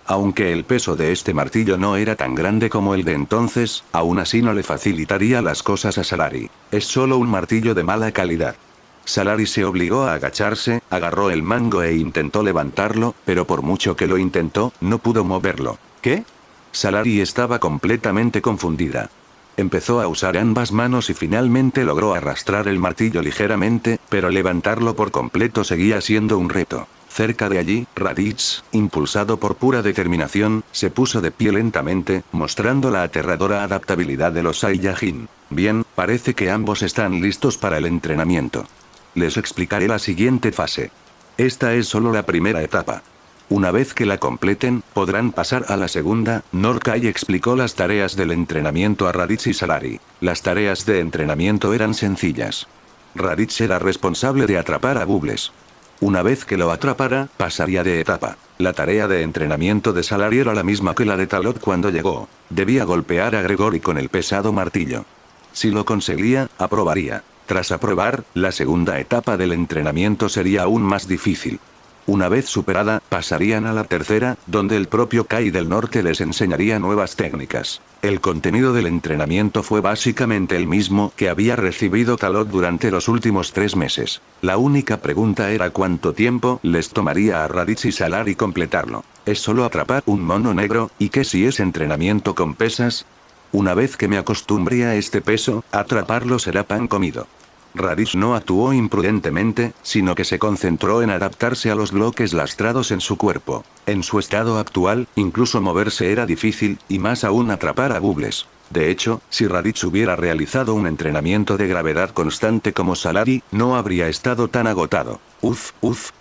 Aunque el peso de este martillo no era tan grande como el de entonces, aún así no le facilitaría las cosas a Salari. Es solo un martillo de mala calidad. Salari se obligó a agacharse, agarró el mango e intentó levantarlo, pero por mucho que lo intentó, no pudo moverlo. ¿Qué? Salari estaba completamente confundida. Empezó a usar ambas manos y finalmente logró arrastrar el martillo ligeramente, pero levantarlo por completo seguía siendo un reto. Cerca de allí, Raditz, impulsado por pura determinación, se puso de pie lentamente, mostrando la aterradora adaptabilidad de los Saiyajin. Bien, parece que ambos están listos para el entrenamiento. Les explicaré la siguiente fase. Esta es solo la primera etapa. Una vez que la completen, podrán pasar a la segunda. Northkai explicó las tareas del entrenamiento a Raditz y Salari. Las tareas de entrenamiento eran sencillas. Raditz era responsable de atrapar a Bubbles. Una vez que lo atrapara, pasaría de etapa. La tarea de entrenamiento de Salari era la misma que la de Talot cuando llegó. Debía golpear a Gregory con el pesado martillo. Si lo conseguía, aprobaría. Tras aprobar, la segunda etapa del entrenamiento sería aún más difícil. Una vez superada, pasarían a la tercera, donde el propio Kai del Norte les enseñaría nuevas técnicas. El contenido del entrenamiento fue básicamente el mismo que había recibido Talot durante los últimos 3 meses. La única pregunta era cuánto tiempo les tomaría a Raditz y Salari completarlo. ¿Es solo atrapar un mono negro, y qué si es entrenamiento con pesas? Una vez que me acostumbré a este peso, atraparlo será pan comido. Raditz no actuó imprudentemente, sino que se concentró en adaptarse a los bloques lastrados en su cuerpo. En su estado actual, incluso moverse era difícil, y más aún atrapar a Bubbles. De hecho, si Raditz hubiera realizado un entrenamiento de gravedad constante como Salari, no habría estado tan agotado.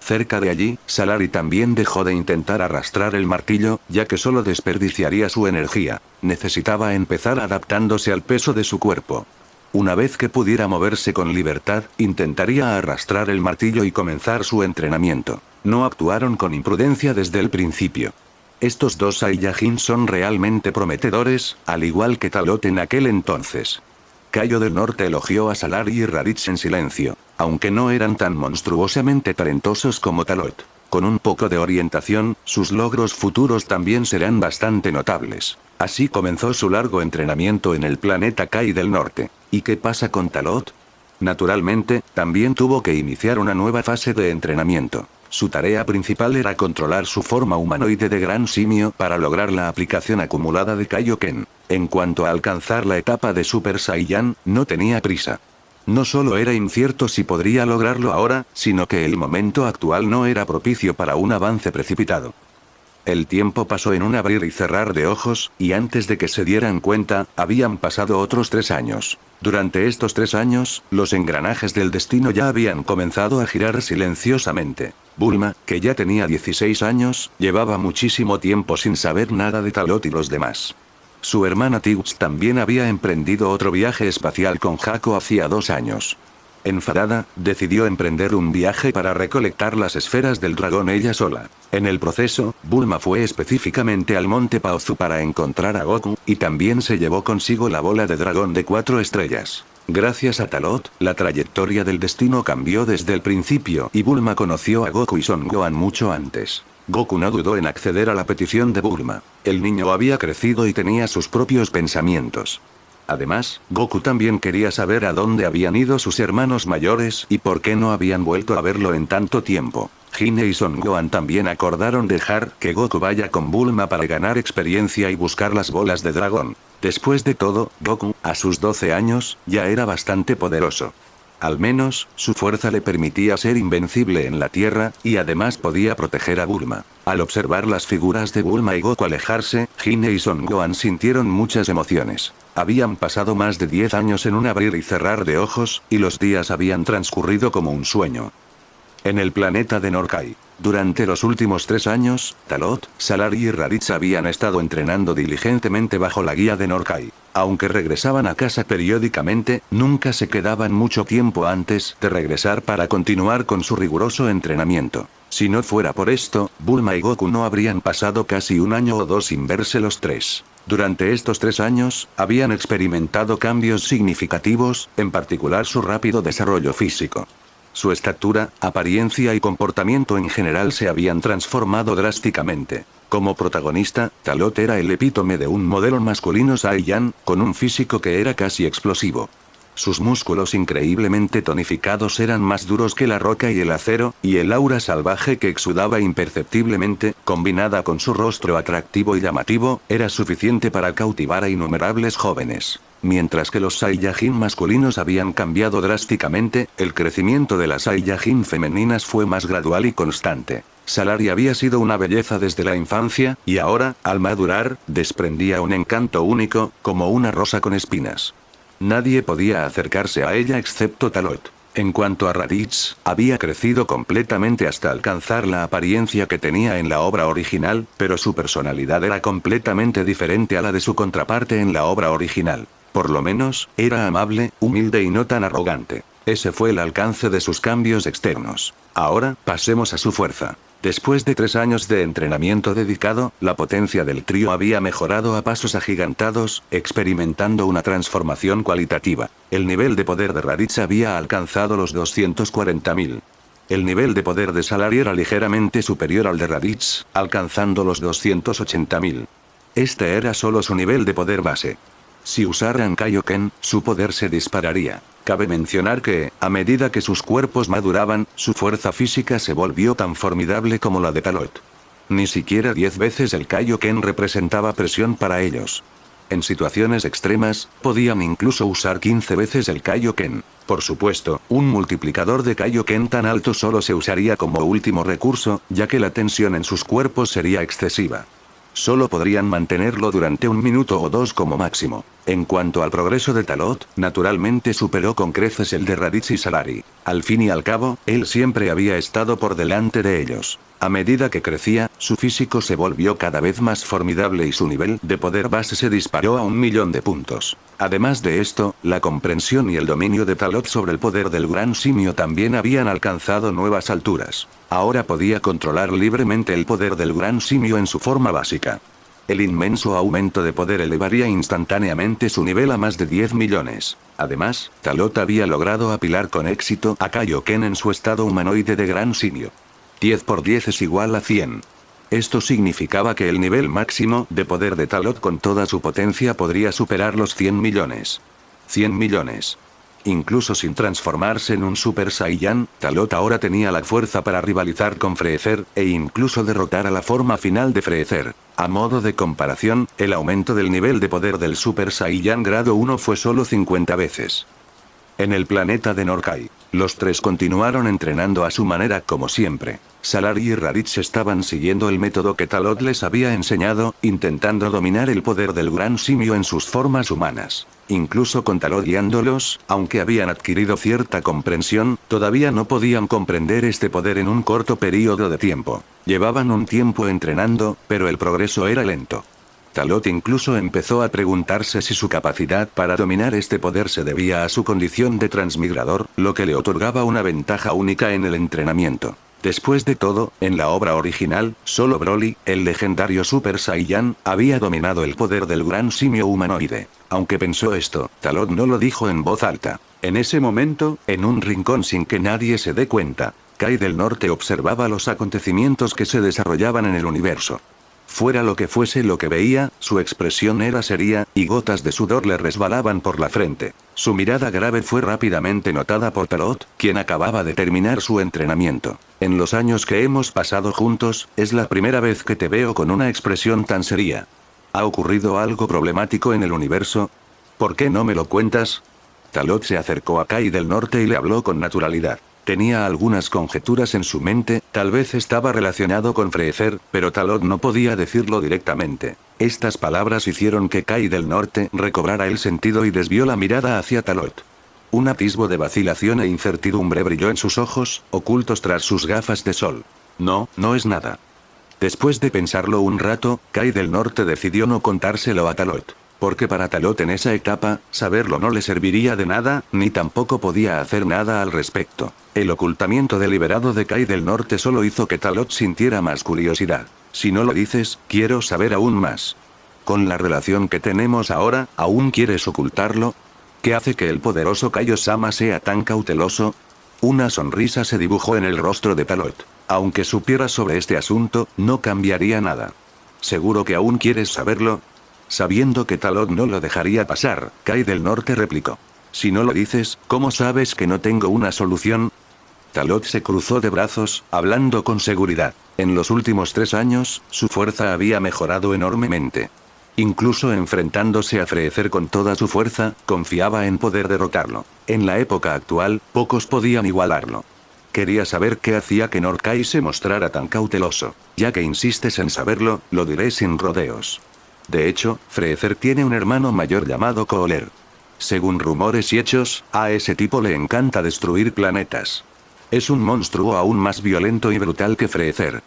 Cerca de allí, Salari también dejó de intentar arrastrar el martillo, ya que solo desperdiciaría su energía. Necesitaba empezar adaptándose al peso de su cuerpo. Una vez que pudiera moverse con libertad, intentaría arrastrar el martillo y comenzar su entrenamiento. No actuaron con imprudencia desde el principio. Estos dos Saiyajin son realmente prometedores, al igual que Talot en aquel entonces. Kaio del Norte elogió a Salari y Raditz en silencio, aunque no eran tan monstruosamente talentosos como Talot. Con un poco de orientación, sus logros futuros también serán bastante notables. Así comenzó su largo entrenamiento en el planeta Kai del Norte. ¿Y qué pasa con Talot? Naturalmente, también tuvo que iniciar una nueva fase de entrenamiento. Su tarea principal era controlar su forma humanoide de gran simio para lograr la aplicación acumulada de Kaioken. En cuanto a alcanzar la etapa de Super Saiyan, no tenía prisa. No solo era incierto si podría lograrlo ahora, sino que el momento actual no era propicio para un avance precipitado. El tiempo pasó en un abrir y cerrar de ojos, y antes de que se dieran cuenta, habían pasado otros 3 años. Durante estos 3 años, los engranajes del destino ya habían comenzado a girar silenciosamente. Bulma, que ya tenía 16 años, llevaba muchísimo tiempo sin saber nada de Talot y los demás. Su hermana Tiggs también había emprendido otro viaje espacial con Jaco hacía 2 años. Enfadada, decidió emprender un viaje para recolectar las esferas del dragón ella sola. En el proceso, Bulma fue específicamente al monte Paozu para encontrar a Goku, y también se llevó consigo la bola de dragón de 4 estrellas. Gracias a Talot, la trayectoria del destino cambió desde el principio y Bulma conoció a Goku y Son Gohan mucho antes. Goku no dudó en acceder a la petición de Bulma. El niño había crecido y tenía sus propios pensamientos. Además, Goku también quería saber a dónde habían ido sus hermanos mayores y por qué no habían vuelto a verlo en tanto tiempo. Hine y Son Gohan también acordaron dejar que Goku vaya con Bulma para ganar experiencia y buscar las bolas de dragón. Después de todo, Goku, a sus 12 años, ya era bastante poderoso. Al menos, su fuerza le permitía ser invencible en la Tierra, y además podía proteger a Bulma. Al observar las figuras de Bulma y Goku alejarse, Hine y Son Gohan sintieron muchas emociones. Habían pasado más de 10 años en un abrir y cerrar de ojos, y los días habían transcurrido como un sueño. En el planeta de Norkai. Durante los últimos 3 años, Talot, Salary y Raditz habían estado entrenando diligentemente bajo la guía de Norkai. Aunque regresaban a casa periódicamente, nunca se quedaban mucho tiempo antes de regresar para continuar con su riguroso entrenamiento. Si no fuera por esto, Bulma y Goku no habrían pasado casi 1 año o 2 sin verse los tres. Durante estos 3 años, habían experimentado cambios significativos, en particular su rápido desarrollo físico. Su estatura, apariencia y comportamiento en general se habían transformado drásticamente. Como protagonista, Talot era el epítome de un modelo masculino Saiyan, con un físico que era casi explosivo. Sus músculos increíblemente tonificados eran más duros que la roca y el acero, y el aura salvaje que exudaba imperceptiblemente, combinada con su rostro atractivo y llamativo, era suficiente para cautivar a innumerables jóvenes. Mientras que los Saiyajin masculinos habían cambiado drásticamente, el crecimiento de las Saiyajin femeninas fue más gradual y constante. Salary había sido una belleza desde la infancia, y ahora, al madurar, desprendía un encanto único, como una rosa con espinas. Nadie podía acercarse a ella excepto Talot. En cuanto a Raditz, había crecido completamente hasta alcanzar la apariencia que tenía en la obra original, pero su personalidad era completamente diferente a la de su contraparte en la obra original. Por lo menos, era amable, humilde y no tan arrogante. Ese fue el alcance de sus cambios externos. Ahora, pasemos a su fuerza. Después de 3 años de entrenamiento dedicado, la potencia del trío había mejorado a pasos agigantados, experimentando una transformación cualitativa. El nivel de poder de Raditz había alcanzado los 240.000. El nivel de poder de Salary era ligeramente superior al de Raditz, alcanzando los 280.000. Este era solo su nivel de poder base. Si usaran Kaioken, su poder se dispararía. Cabe mencionar que, a medida que sus cuerpos maduraban, su fuerza física se volvió tan formidable como la de Talot. Ni siquiera 10 veces el Kaioken representaba presión para ellos. En situaciones extremas, podían incluso usar 15 veces el Kaioken. Por supuesto, un multiplicador de Kaioken tan alto solo se usaría como último recurso, ya que la tensión en sus cuerpos sería excesiva. Solo podrían mantenerlo durante 1 minuto o 2 como máximo. En cuanto al progreso de Talot, naturalmente superó con creces el de Raditz y Salary. Al fin y al cabo, él siempre había estado por delante de ellos. A medida que crecía, su físico se volvió cada vez más formidable y su nivel de poder base se disparó a 1.000.000 de puntos. Además de esto, la comprensión y el dominio de Talot sobre el poder del gran simio también habían alcanzado nuevas alturas. Ahora podía controlar libremente el poder del gran simio en su forma básica. El inmenso aumento de poder elevaría instantáneamente su nivel a más de 10 millones. Además, Talot había logrado apilar con éxito a Kaioken en su estado humanoide de gran simio. 10 por 10 es igual a 100. Esto significaba que el nivel máximo de poder de Talot con toda su potencia podría superar los 100 millones. 100 millones. Incluso sin transformarse en un Super Saiyan, Talot ahora tenía la fuerza para rivalizar con Freezer, e incluso derrotar a la forma final de Freezer. A modo de comparación, el aumento del nivel de poder del Super Saiyan grado 1 fue solo 50 veces. En el planeta de Norkai, los tres continuaron entrenando a su manera como siempre. Salari y Raditz estaban siguiendo el método que Talot les había enseñado, intentando dominar el poder del gran simio en sus formas humanas. Incluso con Talot guiándolos, aunque habían adquirido cierta comprensión, todavía no podían comprender este poder en un corto periodo de tiempo. Llevaban un tiempo entrenando, pero el progreso era lento. Talot incluso empezó a preguntarse si su capacidad para dominar este poder se debía a su condición de transmigrador, lo que le otorgaba una ventaja única en el entrenamiento. Después de todo, en la obra original, solo Broly, el legendario Super Saiyan, había dominado el poder del gran simio humanoide. Aunque pensó esto, Talot no lo dijo en voz alta. En ese momento, en un rincón sin que nadie se dé cuenta, Kai del Norte observaba los acontecimientos que se desarrollaban en el universo. Fuera lo que fuese lo que veía, su expresión era seria, y gotas de sudor le resbalaban por la frente. Su mirada grave fue rápidamente notada por Talot, quien acababa de terminar su entrenamiento. En los años que hemos pasado juntos, es la primera vez que te veo con una expresión tan seria. ¿Ha ocurrido algo problemático en el universo? ¿Por qué no me lo cuentas? Talot se acercó a Kai del Norte y le habló con naturalidad. Tenía algunas conjeturas en su mente, tal vez estaba relacionado con Freezer, pero Talot no podía decirlo directamente. Estas palabras hicieron que Kai del Norte recobrara el sentido y desvió la mirada hacia Talot. Un atisbo de vacilación e incertidumbre brilló en sus ojos, ocultos tras sus gafas de sol. No, no es nada. Después de pensarlo un rato, Kai del Norte decidió no contárselo a Talot. Porque para Talot en esa etapa, saberlo no le serviría de nada, ni tampoco podía hacer nada al respecto. El ocultamiento deliberado de Kai del Norte solo hizo que Talot sintiera más curiosidad. Si no lo dices, quiero saber aún más. Con la relación que tenemos ahora, ¿aún quieres ocultarlo? ¿Qué hace que el poderoso Kaio-sama sea tan cauteloso? Una sonrisa se dibujó en el rostro de Talot. Aunque supiera sobre este asunto, no cambiaría nada. ¿Seguro que aún quieres saberlo? Sabiendo que Talot no lo dejaría pasar, Kai del Norte replicó. Si no lo dices, ¿cómo sabes que no tengo una solución? Talot se cruzó de brazos, hablando con seguridad. En los últimos 3 años, su fuerza había mejorado enormemente. Incluso enfrentándose a Freezer con toda su fuerza, confiaba en poder derrotarlo. En la época actual, pocos podían igualarlo. Quería saber qué hacía que Norkai se mostrara tan cauteloso. Ya que insistes en saberlo, lo diré sin rodeos. De hecho, Freezer tiene un hermano mayor llamado Cooler. Según rumores y hechos, a ese tipo le encanta destruir planetas. Es un monstruo aún más violento y brutal que Freezer.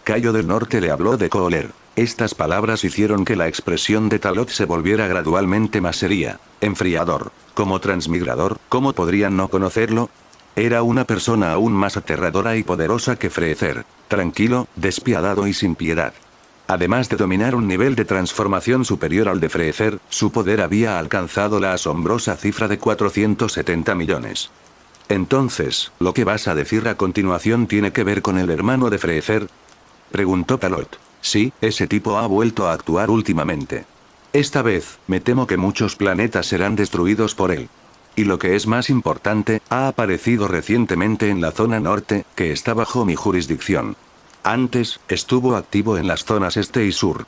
Kaio del Norte le habló de Cooler. Estas palabras hicieron que la expresión de Talot se volviera gradualmente más seria. Enfriador. Como transmigrador, ¿cómo podrían no conocerlo? Era una persona aún más aterradora y poderosa que Freezer. Tranquilo, despiadado y sin piedad. Además de dominar un nivel de transformación superior al de Freezer, su poder había alcanzado la asombrosa cifra de 470 millones. Entonces, ¿lo que vas a decir a continuación tiene que ver con el hermano de Freezer? Preguntó Talot. Sí, ese tipo ha vuelto a actuar últimamente. Esta vez, me temo que muchos planetas serán destruidos por él. Y lo que es más importante, ha aparecido recientemente en la zona norte, que está bajo mi jurisdicción. Antes, estuvo activo en las zonas este y sur.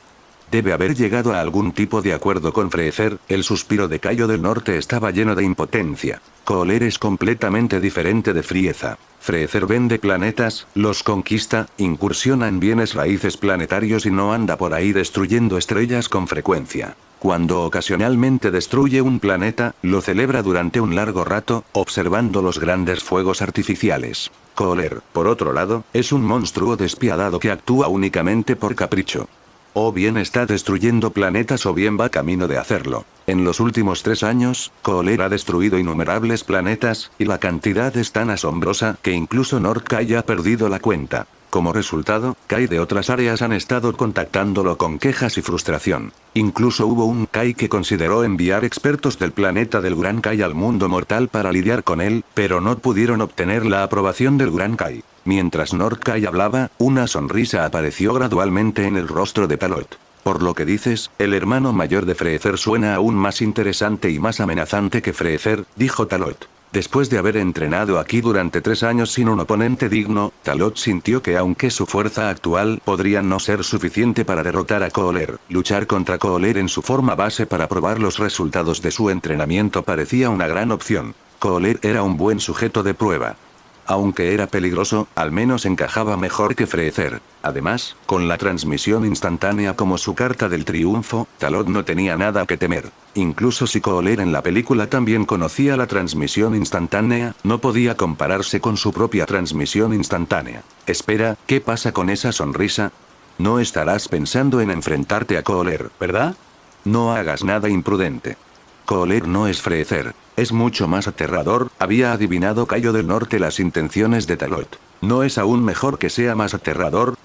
Debe haber llegado a algún tipo de acuerdo con Freezer. El suspiro de Kaio del Norte estaba lleno de impotencia. Cooler es completamente diferente de Frieza. Freezer vende planetas, los conquista, incursiona en bienes raíces planetarios y no anda por ahí destruyendo estrellas con frecuencia. Cuando ocasionalmente destruye un planeta, lo celebra durante un largo rato, observando los grandes fuegos artificiales. Cooler, por otro lado, es un monstruo despiadado que actúa únicamente por capricho. O bien está destruyendo planetas o bien va camino de hacerlo. En los últimos 3 años, Cooler ha destruido innumerables planetas, y la cantidad es tan asombrosa que incluso Norkai ha perdido la cuenta. Como resultado, Kai de otras áreas han estado contactándolo con quejas y frustración. Incluso hubo un Kai que consideró enviar expertos del planeta del Gran Kai al mundo mortal para lidiar con él, pero no pudieron obtener la aprobación del Gran Kai. Mientras Norkai hablaba, una sonrisa apareció gradualmente en el rostro de Talot. Por lo que dices, el hermano mayor de Freezer suena aún más interesante y más amenazante que Freezer, dijo Talot. Después de haber entrenado aquí durante 3 años sin un oponente digno, Talot sintió que aunque su fuerza actual podría no ser suficiente para derrotar a Cooler, luchar contra Cooler en su forma base para probar los resultados de su entrenamiento parecía una gran opción. Kohler era un buen sujeto de prueba. Aunque era peligroso, al menos encajaba mejor que Freezer. Además, con la transmisión instantánea como su carta del triunfo, Talot no tenía nada que temer. Incluso si Kohler en la película también conocía la transmisión instantánea, no podía compararse con su propia transmisión instantánea. Espera, ¿qué pasa con esa sonrisa? No estarás pensando en enfrentarte a Kohler, ¿verdad? No hagas nada imprudente. Kohler no es Freezer. Es mucho más aterrador, había adivinado Cayo del Norte las intenciones de Talot. ¿No es aún mejor que sea más aterrador?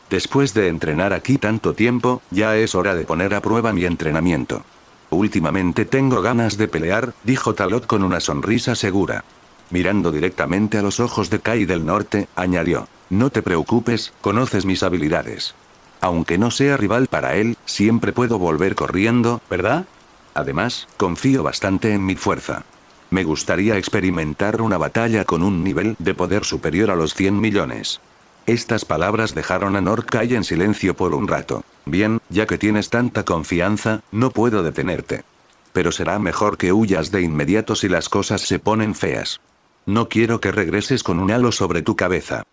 Después de entrenar aquí tanto tiempo, ya es hora de poner a prueba mi entrenamiento. Últimamente tengo ganas de pelear, dijo Talot con una sonrisa segura. Mirando directamente a los ojos de Kai del Norte, añadió. No te preocupes, conoces mis habilidades. Aunque no sea rival para él, siempre puedo volver corriendo, ¿verdad? Además, confío bastante en mi fuerza. Me gustaría experimentar una batalla con un nivel de poder superior a los 100 millones. Estas palabras dejaron a Norkai en silencio por un rato. Bien, ya que tienes tanta confianza, no puedo detenerte. Pero será mejor que huyas de inmediato si las cosas se ponen feas. No quiero que regreses con un halo sobre tu cabeza.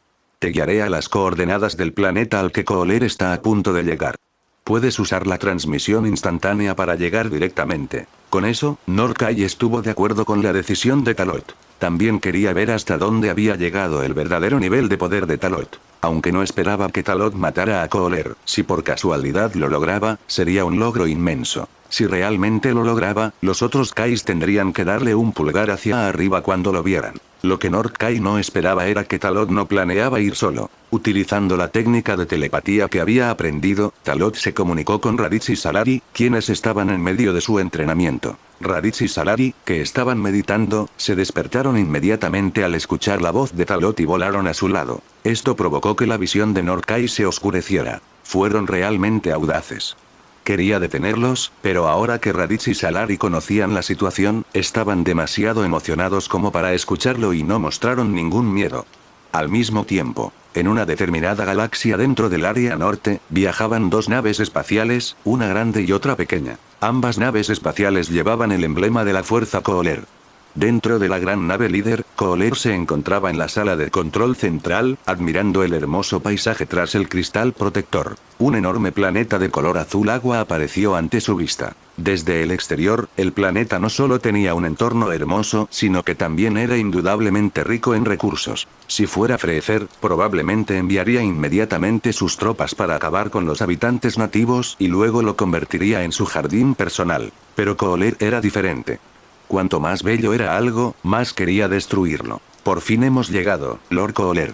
Te guiaré a las coordenadas del planeta al que Kohler está a punto de llegar. Puedes usar la transmisión instantánea para llegar directamente. Con eso, Norkai estuvo de acuerdo con la decisión de Talot. También quería ver hasta dónde había llegado el verdadero nivel de poder de Talot. Aunque no esperaba que Talot matara a Kohler, si por casualidad lo lograba, sería un logro inmenso. Si realmente lo lograba, los otros Kais tendrían que darle un pulgar hacia arriba cuando lo vieran. Lo que Norkai no esperaba era que Talot no planeaba ir solo. Utilizando la técnica de telepatía que había aprendido, Talot se comunicó con Raditz y Salari, quienes estaban en medio de su entrenamiento. Raditz y Salari, que estaban meditando, se despertaron inmediatamente al escuchar la voz de Talot y volaron a su lado. Esto provocó que la visión de Norkai se oscureciera. Fueron realmente audaces. Quería detenerlos, pero ahora que Raditz y Salari conocían la situación, estaban demasiado emocionados como para escucharlo y no mostraron ningún miedo. Al mismo tiempo, en una determinada galaxia dentro del área norte, viajaban dos naves espaciales, una grande y otra pequeña. Ambas naves espaciales llevaban el emblema de la fuerza Kohler. Dentro de la gran nave líder, Kohler se encontraba en la sala de control central, admirando el hermoso paisaje tras el cristal protector. Un enorme planeta de color azul agua apareció ante su vista. Desde el exterior, el planeta no solo tenía un entorno hermoso, sino que también era indudablemente rico en recursos. Si fuera Freezer, probablemente enviaría inmediatamente sus tropas para acabar con los habitantes nativos y luego lo convertiría en su jardín personal. Pero Kohler era diferente. Cuanto más bello era algo, más quería destruirlo. Por fin hemos llegado, Lord Kohler.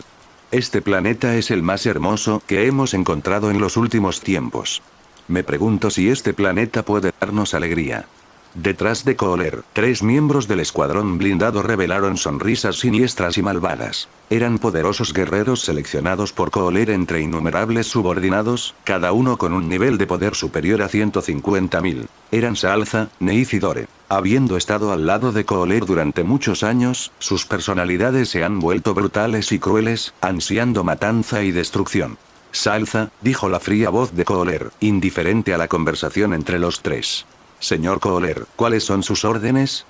Este planeta es el más hermoso que hemos encontrado en los últimos tiempos. Me pregunto si este planeta puede darnos alegría. Detrás de Kohler, 3 miembros del escuadrón blindado revelaron sonrisas siniestras y malvadas. Eran poderosos guerreros seleccionados por Kohler entre innumerables subordinados, cada uno con un nivel de poder superior a 150.000. Eran Salza, Neith y Dore. Habiendo estado al lado de Kohler durante muchos años, sus personalidades se han vuelto brutales y crueles, ansiando matanza y destrucción. Salza, dijo la fría voz de Kohler, indiferente a la conversación entre los tres. Señor Kohler, ¿cuáles son sus órdenes?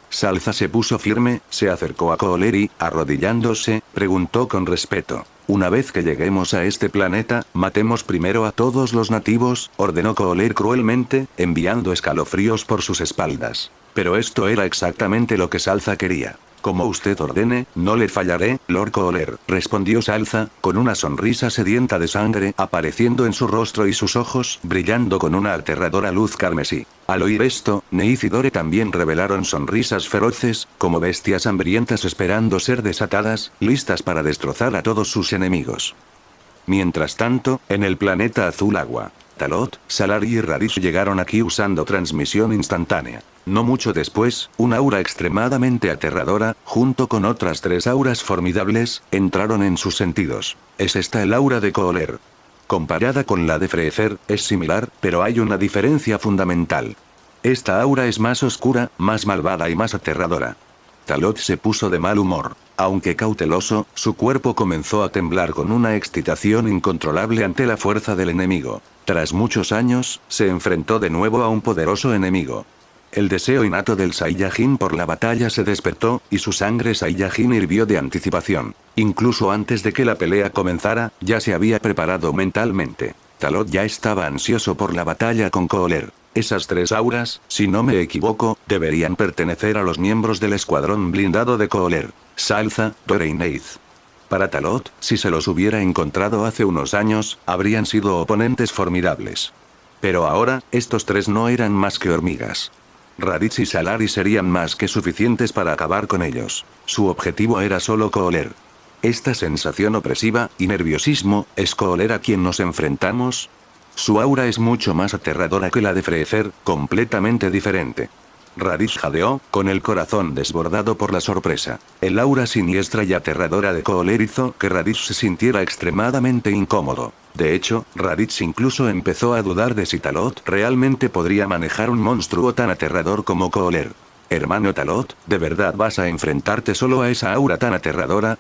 Salza se puso firme, se acercó a Kohler y, arrodillándose, preguntó con respeto. Una vez que lleguemos a este planeta, matemos primero a todos los nativos, ordenó Kohler cruelmente, enviando escalofríos por sus espaldas. Pero esto era exactamente lo que Salza quería. Como usted ordene, no le fallaré, Lord Kohler, respondió Salza, con una sonrisa sedienta de sangre apareciendo en su rostro y sus ojos brillando con una aterradora luz carmesí. Al oír esto, Neith y Dore también revelaron sonrisas feroces, como bestias hambrientas esperando ser desatadas, listas para destrozar a todos sus enemigos. Mientras tanto, en el planeta azul agua, Talot, Salari y Raditz llegaron aquí usando transmisión instantánea. No mucho después, una aura extremadamente aterradora, junto con otras 3 auras formidables, entraron en sus sentidos. ¿Es esta el aura de Kohler? Comparada con la de Freezer, es similar, pero hay una diferencia fundamental. Esta aura es más oscura, más malvada y más aterradora. Talot se puso de mal humor. Aunque cauteloso, su cuerpo comenzó a temblar con una excitación incontrolable ante la fuerza del enemigo. Tras muchos años, se enfrentó de nuevo a un poderoso enemigo. El deseo innato del Saiyajin por la batalla se despertó, y su sangre Saiyajin hirvió de anticipación. Incluso antes de que la pelea comenzara, ya se había preparado mentalmente. Talot ya estaba ansioso por la batalla con Cooler. Esas tres auras, si no me equivoco, deberían pertenecer a los miembros del escuadrón blindado de Cooler: Salza, Dore y Neith. Para Talot, si se los hubiera encontrado hace unos años, habrían sido oponentes formidables. Pero ahora, estos tres no eran más que hormigas. Raditz y Salari serían más que suficientes para acabar con ellos. Su objetivo era solo Cooler. Esta sensación opresiva, y nerviosismo, ¿es Cooler a quien nos enfrentamos? Su aura es mucho más aterradora que la de Freezer, completamente diferente. Raditz jadeó, con el corazón desbordado por la sorpresa. El aura siniestra y aterradora de Cooler hizo que Raditz se sintiera extremadamente incómodo. De hecho, Raditz incluso empezó a dudar de si Talot realmente podría manejar un monstruo tan aterrador como Cooler. Hermano Talot, ¿de verdad vas a enfrentarte solo a esa aura tan aterradora?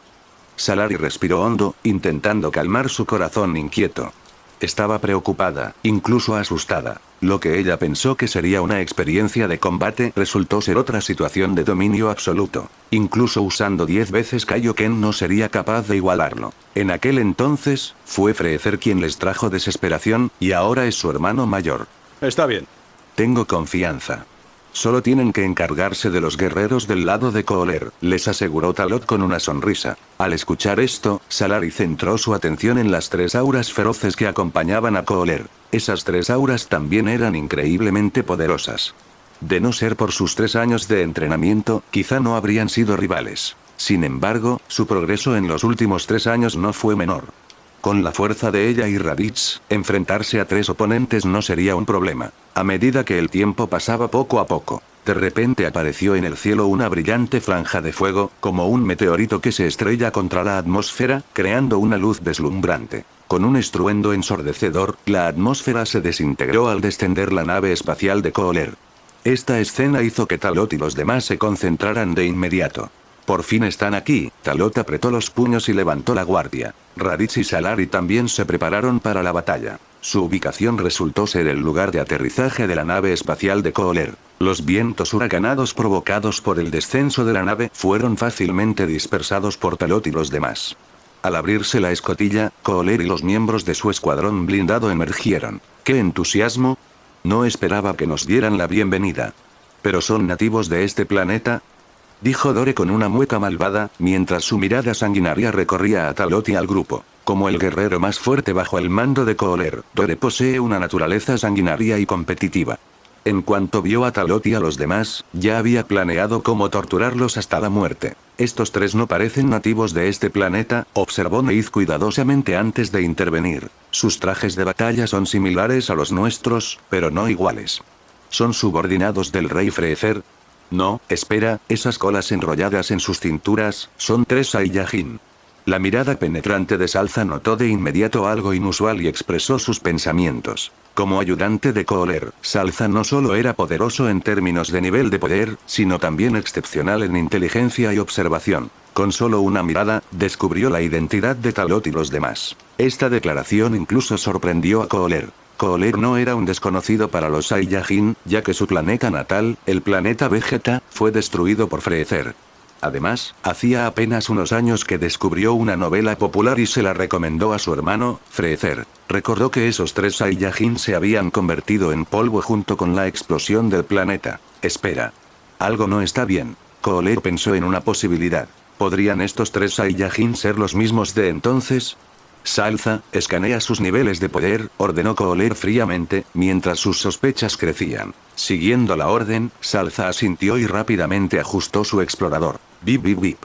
Salari respiró hondo, intentando calmar su corazón inquieto. Estaba preocupada, incluso asustada. Lo que ella pensó que sería una experiencia de combate resultó ser otra situación de dominio absoluto. Incluso usando 10 veces Kaioken no sería capaz de igualarlo. En aquel entonces, fue Freezer quien les trajo desesperación, y ahora es su hermano mayor. Está bien. Tengo confianza. Solo tienen que encargarse de los guerreros del lado de Cooler, les aseguró Talot con una sonrisa. Al escuchar esto, Salari centró su atención en las tres auras feroces que acompañaban a Cooler. Esas tres auras también eran increíblemente poderosas. De no ser por sus 3 años de entrenamiento, quizá no habrían sido rivales. Sin embargo, su progreso en los últimos 3 años no fue menor. Con la fuerza de ella y Raditz, enfrentarse a 3 oponentes no sería un problema. A medida que el tiempo pasaba poco a poco, de repente apareció en el cielo una brillante franja de fuego, como un meteorito que se estrella contra la atmósfera, creando una luz deslumbrante. Con un estruendo ensordecedor, la atmósfera se desintegró al descender la nave espacial de Cooler. Esta escena hizo que Talot y los demás se concentraran de inmediato. Por fin están aquí. Talot apretó los puños y levantó la guardia. Raditz y Salari también se prepararon para la batalla. Su ubicación resultó ser el lugar de aterrizaje de la nave espacial de Cooler. Los vientos huracanados provocados por el descenso de la nave fueron fácilmente dispersados por Talot y los demás. Al abrirse la escotilla, Cooler y los miembros de su escuadrón blindado emergieron. ¡Qué entusiasmo! No esperaba que nos dieran la bienvenida. ¿Pero son nativos de este planeta?, dijo Dore con una mueca malvada, mientras su mirada sanguinaria recorría a Talot y al grupo. Como el guerrero más fuerte bajo el mando de Cooler, Dore posee una naturaleza sanguinaria y competitiva. En cuanto vio a Talot y a los demás, ya había planeado cómo torturarlos hasta la muerte. Estos 3 no parecen nativos de este planeta, observó Neith cuidadosamente antes de intervenir. Sus trajes de batalla son similares a los nuestros, pero no iguales. ¿Son subordinados del rey Freezer? No, espera, esas colas enrolladas en sus cinturas, son 3 Saiyajin. La mirada penetrante de Salza notó de inmediato algo inusual y expresó sus pensamientos. Como ayudante de Cooler, Salza no solo era poderoso en términos de nivel de poder, sino también excepcional en inteligencia y observación. Con solo una mirada, descubrió la identidad de Talot y los demás. Esta declaración incluso sorprendió a Cooler. Cooler no era un desconocido para los Saiyajin, ya que su planeta natal, el planeta Vegeta, fue destruido por Freezer. Además, hacía apenas unos años que descubrió una novela popular y se la recomendó a su hermano, Freezer. Recordó que esos 3 Saiyajin se habían convertido en polvo junto con la explosión del planeta. Espera. Algo no está bien. Cooler pensó en una posibilidad. ¿Podrían estos 3 Saiyajin ser los mismos de entonces? Salza, escanea sus niveles de poder, ordenó Cooler fríamente, mientras sus sospechas crecían. Siguiendo la orden, Salza asintió y rápidamente ajustó su explorador. Bip bip bip.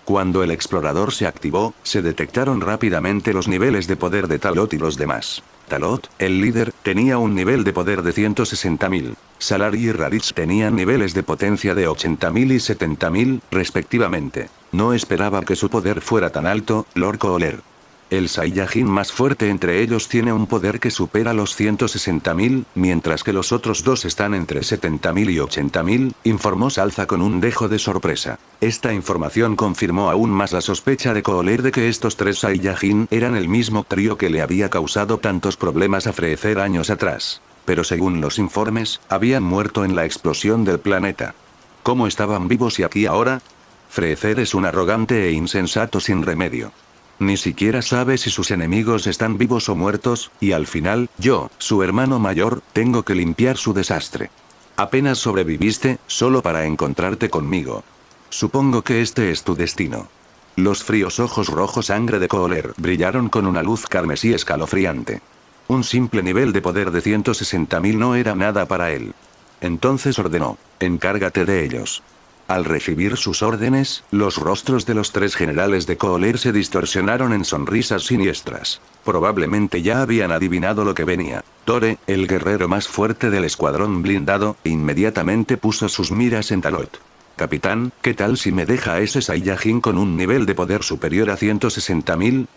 Cuando el explorador se activó, se detectaron rápidamente los niveles de poder de Talot y los demás. Talot, el líder, tenía un nivel de poder de 160.000. Salari y Raditz tenían niveles de potencia de 80.000 y 70.000, respectivamente. No esperaba que su poder fuera tan alto, Lord Cooler. El Saiyajin más fuerte entre ellos tiene un poder que supera los 160.000, mientras que los otros 2 están entre 70.000 y 80.000, informó Salza con un dejo de sorpresa. Esta información confirmó aún más la sospecha de Cooler de que estos 3 Saiyajin eran el mismo trío que le había causado tantos problemas a Freezer años atrás. pero según los informes, habían muerto en la explosión del planeta. ¿Cómo estaban vivos y aquí ahora? Freezer es un arrogante e insensato sin remedio. Ni siquiera sabe si sus enemigos están vivos o muertos, y al final, yo, su hermano mayor, tengo que limpiar su desastre. Apenas sobreviviste, solo para encontrarte conmigo. Supongo que este es tu destino. Los fríos ojos rojo sangre de Kohler brillaron con una luz carmesí escalofriante. Un simple nivel de poder de 160.000 no era nada para él. Entonces ordenó: encárgate de ellos. Al recibir sus órdenes, los rostros de los 3 generales de Kohler se distorsionaron en sonrisas siniestras. Probablemente ya habían adivinado lo que venía. Dore, el guerrero más fuerte del escuadrón blindado, inmediatamente puso sus miras en Talot. Capitán, ¿qué tal si me deja a ese Saiyajin con un nivel de poder superior a 160.000?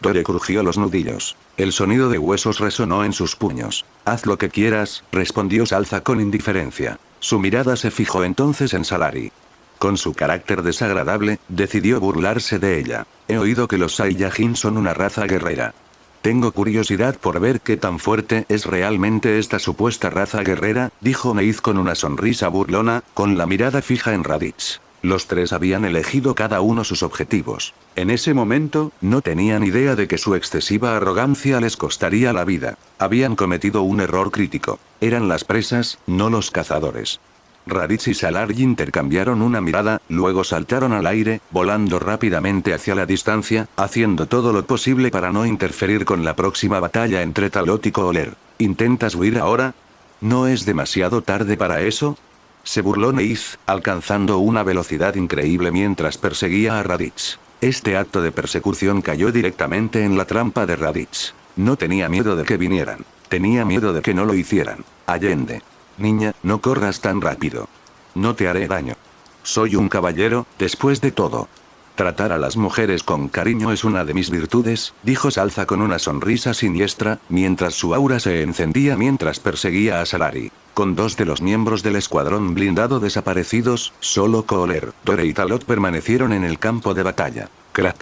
Dore crujió los nudillos. El sonido de huesos resonó en sus puños. Haz lo que quieras, respondió Salza con indiferencia. Su mirada se fijó entonces en Salary. Con su carácter desagradable, decidió burlarse de ella. He oído que los Saiyajin son una raza guerrera. Tengo curiosidad por ver qué tan fuerte es realmente esta supuesta raza guerrera, dijo Neiz con una sonrisa burlona, con la mirada fija en Raditz. Los 3 habían elegido cada uno sus objetivos. En ese momento, no tenían idea de que su excesiva arrogancia les costaría la vida. Habían cometido un error crítico. Eran las presas, no los cazadores. Raditz y Salary intercambiaron una mirada, luego saltaron al aire, volando rápidamente hacia la distancia, haciendo todo lo posible para no interferir con la próxima batalla entre Talot y Kohler. ¿Intentas huir ahora? ¿No es demasiado tarde para eso? Se burló Neiz, alcanzando una velocidad increíble mientras perseguía a Raditz. Este acto de persecución cayó directamente en la trampa de Raditz. No tenía miedo de que vinieran. Tenía miedo de que no lo hicieran. Allende. Niña, no corras tan rápido. No te haré daño. Soy un caballero, después de todo. Tratar a las mujeres con cariño es una de mis virtudes, dijo Salza con una sonrisa siniestra, mientras su aura se encendía mientras perseguía a Salary. Con 2 de los miembros del escuadrón blindado desaparecidos, solo Kohler, Dore y Talot permanecieron en el campo de batalla. Crack.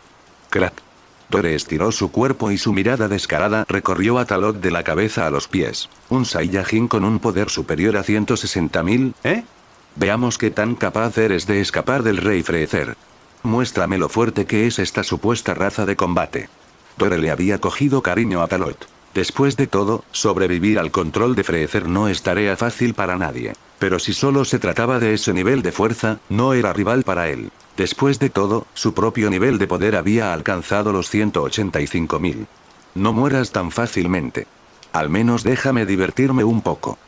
Crack. Dore estiró su cuerpo y su mirada descarada recorrió a Talot de la cabeza a los pies. Un Saiyajin con un poder superior a 160.000, ¿eh? Veamos qué tan capaz eres de escapar del rey Freezer. Muéstrame lo fuerte que es esta supuesta raza de combate. Dore le había cogido cariño a Talot. Después de todo, sobrevivir al control de Freezer no es tarea fácil para nadie. Pero si solo se trataba de ese nivel de fuerza, no era rival para él. Después de todo, su propio nivel de poder había alcanzado los 185.000. No mueras tan fácilmente. Al menos déjame divertirme un poco.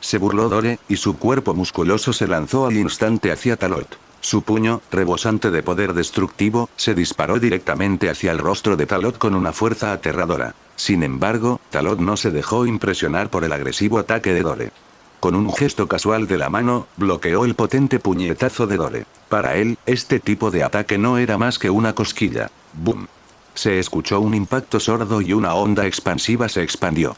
Se burló Dore, y su cuerpo musculoso se lanzó al instante hacia Talot. Su puño, rebosante de poder destructivo, se disparó directamente hacia el rostro de Talot con una fuerza aterradora. Sin embargo, Talot no se dejó impresionar por el agresivo ataque de Dore. Con un gesto casual de la mano, bloqueó el potente puñetazo de Dore. Para él, este tipo de ataque no era más que una cosquilla. ¡Bum! Se escuchó un impacto sordo y una onda expansiva se expandió.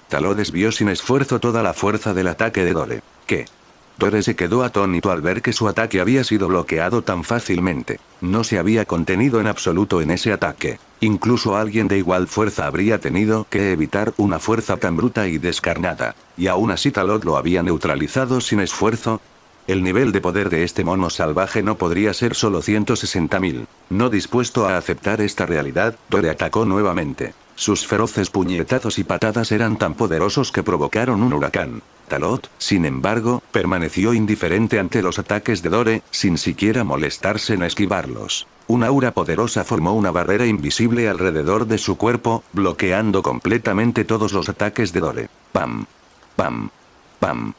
Talot desvió sin esfuerzo toda la fuerza del ataque de Dore. ¿Qué? Dore se quedó atónito al ver que su ataque había sido bloqueado tan fácilmente. No se había contenido en absoluto en ese ataque. Incluso alguien de igual fuerza habría tenido que evitar una fuerza tan bruta y descarnada. Y aún así Talot lo había neutralizado sin esfuerzo. El nivel de poder de este mono salvaje no podría ser solo 160.000. No dispuesto a aceptar esta realidad, Dore atacó nuevamente. Sus feroces puñetazos y patadas eran tan poderosos que provocaron un huracán. Talot, sin embargo, permaneció indiferente ante los ataques de Dore, sin siquiera molestarse en esquivarlos. Una aura poderosa formó una barrera invisible alrededor de su cuerpo, bloqueando completamente todos los ataques de Dore. ¡Pam! ¡Pam! ¡Pam!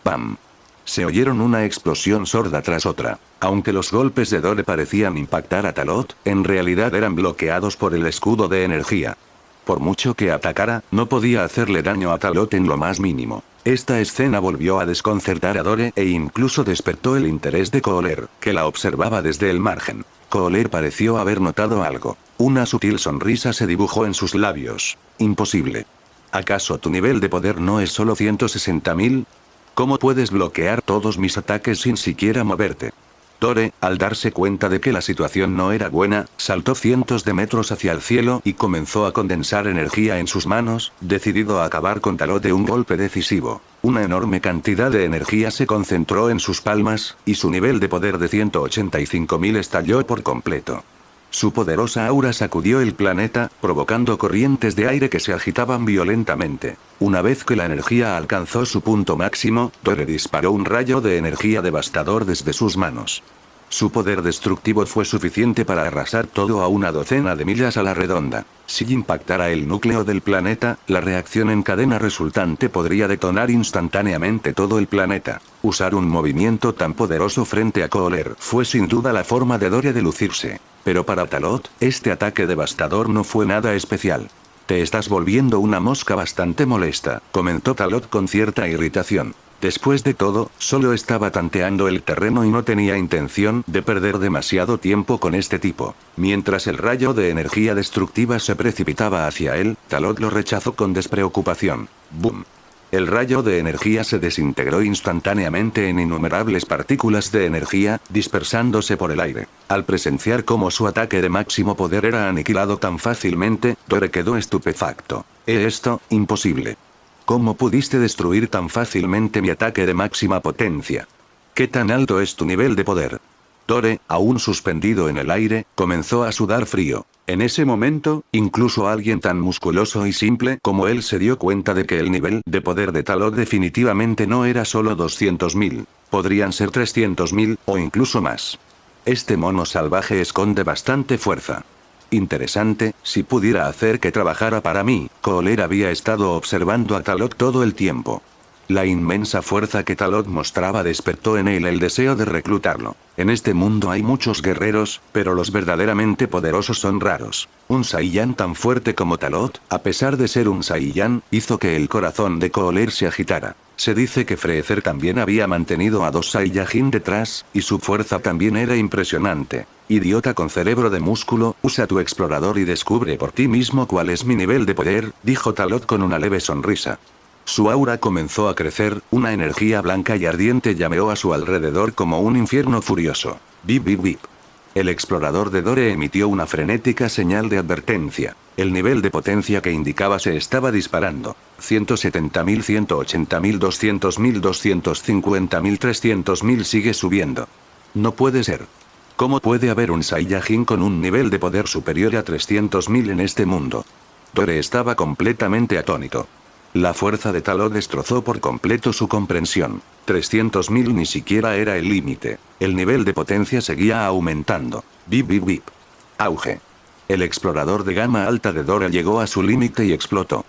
¡Pam! Se oyeron una explosión sorda tras otra. Aunque los golpes de Dore parecían impactar a Talot, en realidad eran bloqueados por el escudo de energía. Por mucho que atacara, no podía hacerle daño a Talot en lo más mínimo. Esta escena volvió a desconcertar a Dore e incluso despertó el interés de Kohler, que la observaba desde el margen. Kohler pareció haber notado algo. Una sutil sonrisa se dibujó en sus labios. Imposible. ¿Acaso tu nivel de poder no es solo 160.000? ¿Cómo puedes bloquear todos mis ataques sin siquiera moverte? Dore, al darse cuenta de que la situación no era buena, saltó cientos de metros hacia el cielo y comenzó a condensar energía en sus manos, decidido a acabar con Talot de un golpe decisivo. Una enorme cantidad de energía se concentró en sus palmas, y su nivel de poder de 185.000 estalló por completo. Su poderosa aura sacudió el planeta, provocando corrientes de aire que se agitaban violentamente. Una vez que la energía alcanzó su punto máximo, Dore disparó un rayo de energía devastador desde sus manos. Su poder destructivo fue suficiente para arrasar todo a una docena de millas a la redonda. Si impactara el núcleo del planeta, la reacción en cadena resultante podría detonar instantáneamente todo el planeta. Usar un movimiento tan poderoso frente a Kohler fue sin duda la forma de Dore de lucirse. Pero para Talot, este ataque devastador no fue nada especial. Te estás volviendo una mosca bastante molesta, comentó Talot con cierta irritación. Después de todo, solo estaba tanteando el terreno y no tenía intención de perder demasiado tiempo con este tipo. Mientras el rayo de energía destructiva se precipitaba hacia él, Talot lo rechazó con despreocupación. ¡Boom! El rayo de energía se desintegró instantáneamente en innumerables partículas de energía, dispersándose por el aire. Al presenciar cómo su ataque de máximo poder era aniquilado tan fácilmente, Dore quedó estupefacto. Esto, imposible. ¿Cómo pudiste destruir tan fácilmente mi ataque de máxima potencia? ¿Qué tan alto es tu nivel de poder? Dore, aún suspendido en el aire, comenzó a sudar frío. En ese momento, incluso alguien tan musculoso y simple como él se dio cuenta de que el nivel de poder de Talot definitivamente no era solo 200.000. Podrían ser 300.000, o incluso más. Este mono salvaje esconde bastante fuerza. Interesante, si pudiera hacer que trabajara para mí. Kohler había estado observando a Talot todo el tiempo. La inmensa fuerza que Talot mostraba despertó en él el deseo de reclutarlo. En este mundo hay muchos guerreros, pero los verdaderamente poderosos son raros. Un Saiyan tan fuerte como Talot, a pesar de ser un Saiyan, hizo que el corazón de Kohler se agitara. Se dice que Freezer también había mantenido a 2 Saiyajin detrás, y su fuerza también era impresionante. Idiota con cerebro de músculo, usa tu explorador y descubre por ti mismo cuál es mi nivel de poder, dijo Talot con una leve sonrisa. Su aura comenzó a crecer, una energía blanca y ardiente llameó a su alrededor como un infierno furioso. Bip bip bip. El explorador de Dore emitió una frenética señal de advertencia. El nivel de potencia que indicaba se estaba disparando. 170.000, 180.000, 200.000, 250.000, 300.000 sigue subiendo. No puede ser. ¿Cómo puede haber un Saiyajin con un nivel de poder superior a 300.000 en este mundo? Dore estaba completamente atónito. La fuerza de Talot destrozó por completo su comprensión. 300.000 ni siquiera era el límite. El nivel de potencia seguía aumentando. Bip bip bip. Auge. El explorador de gama alta de Dore llegó a su límite y explotó.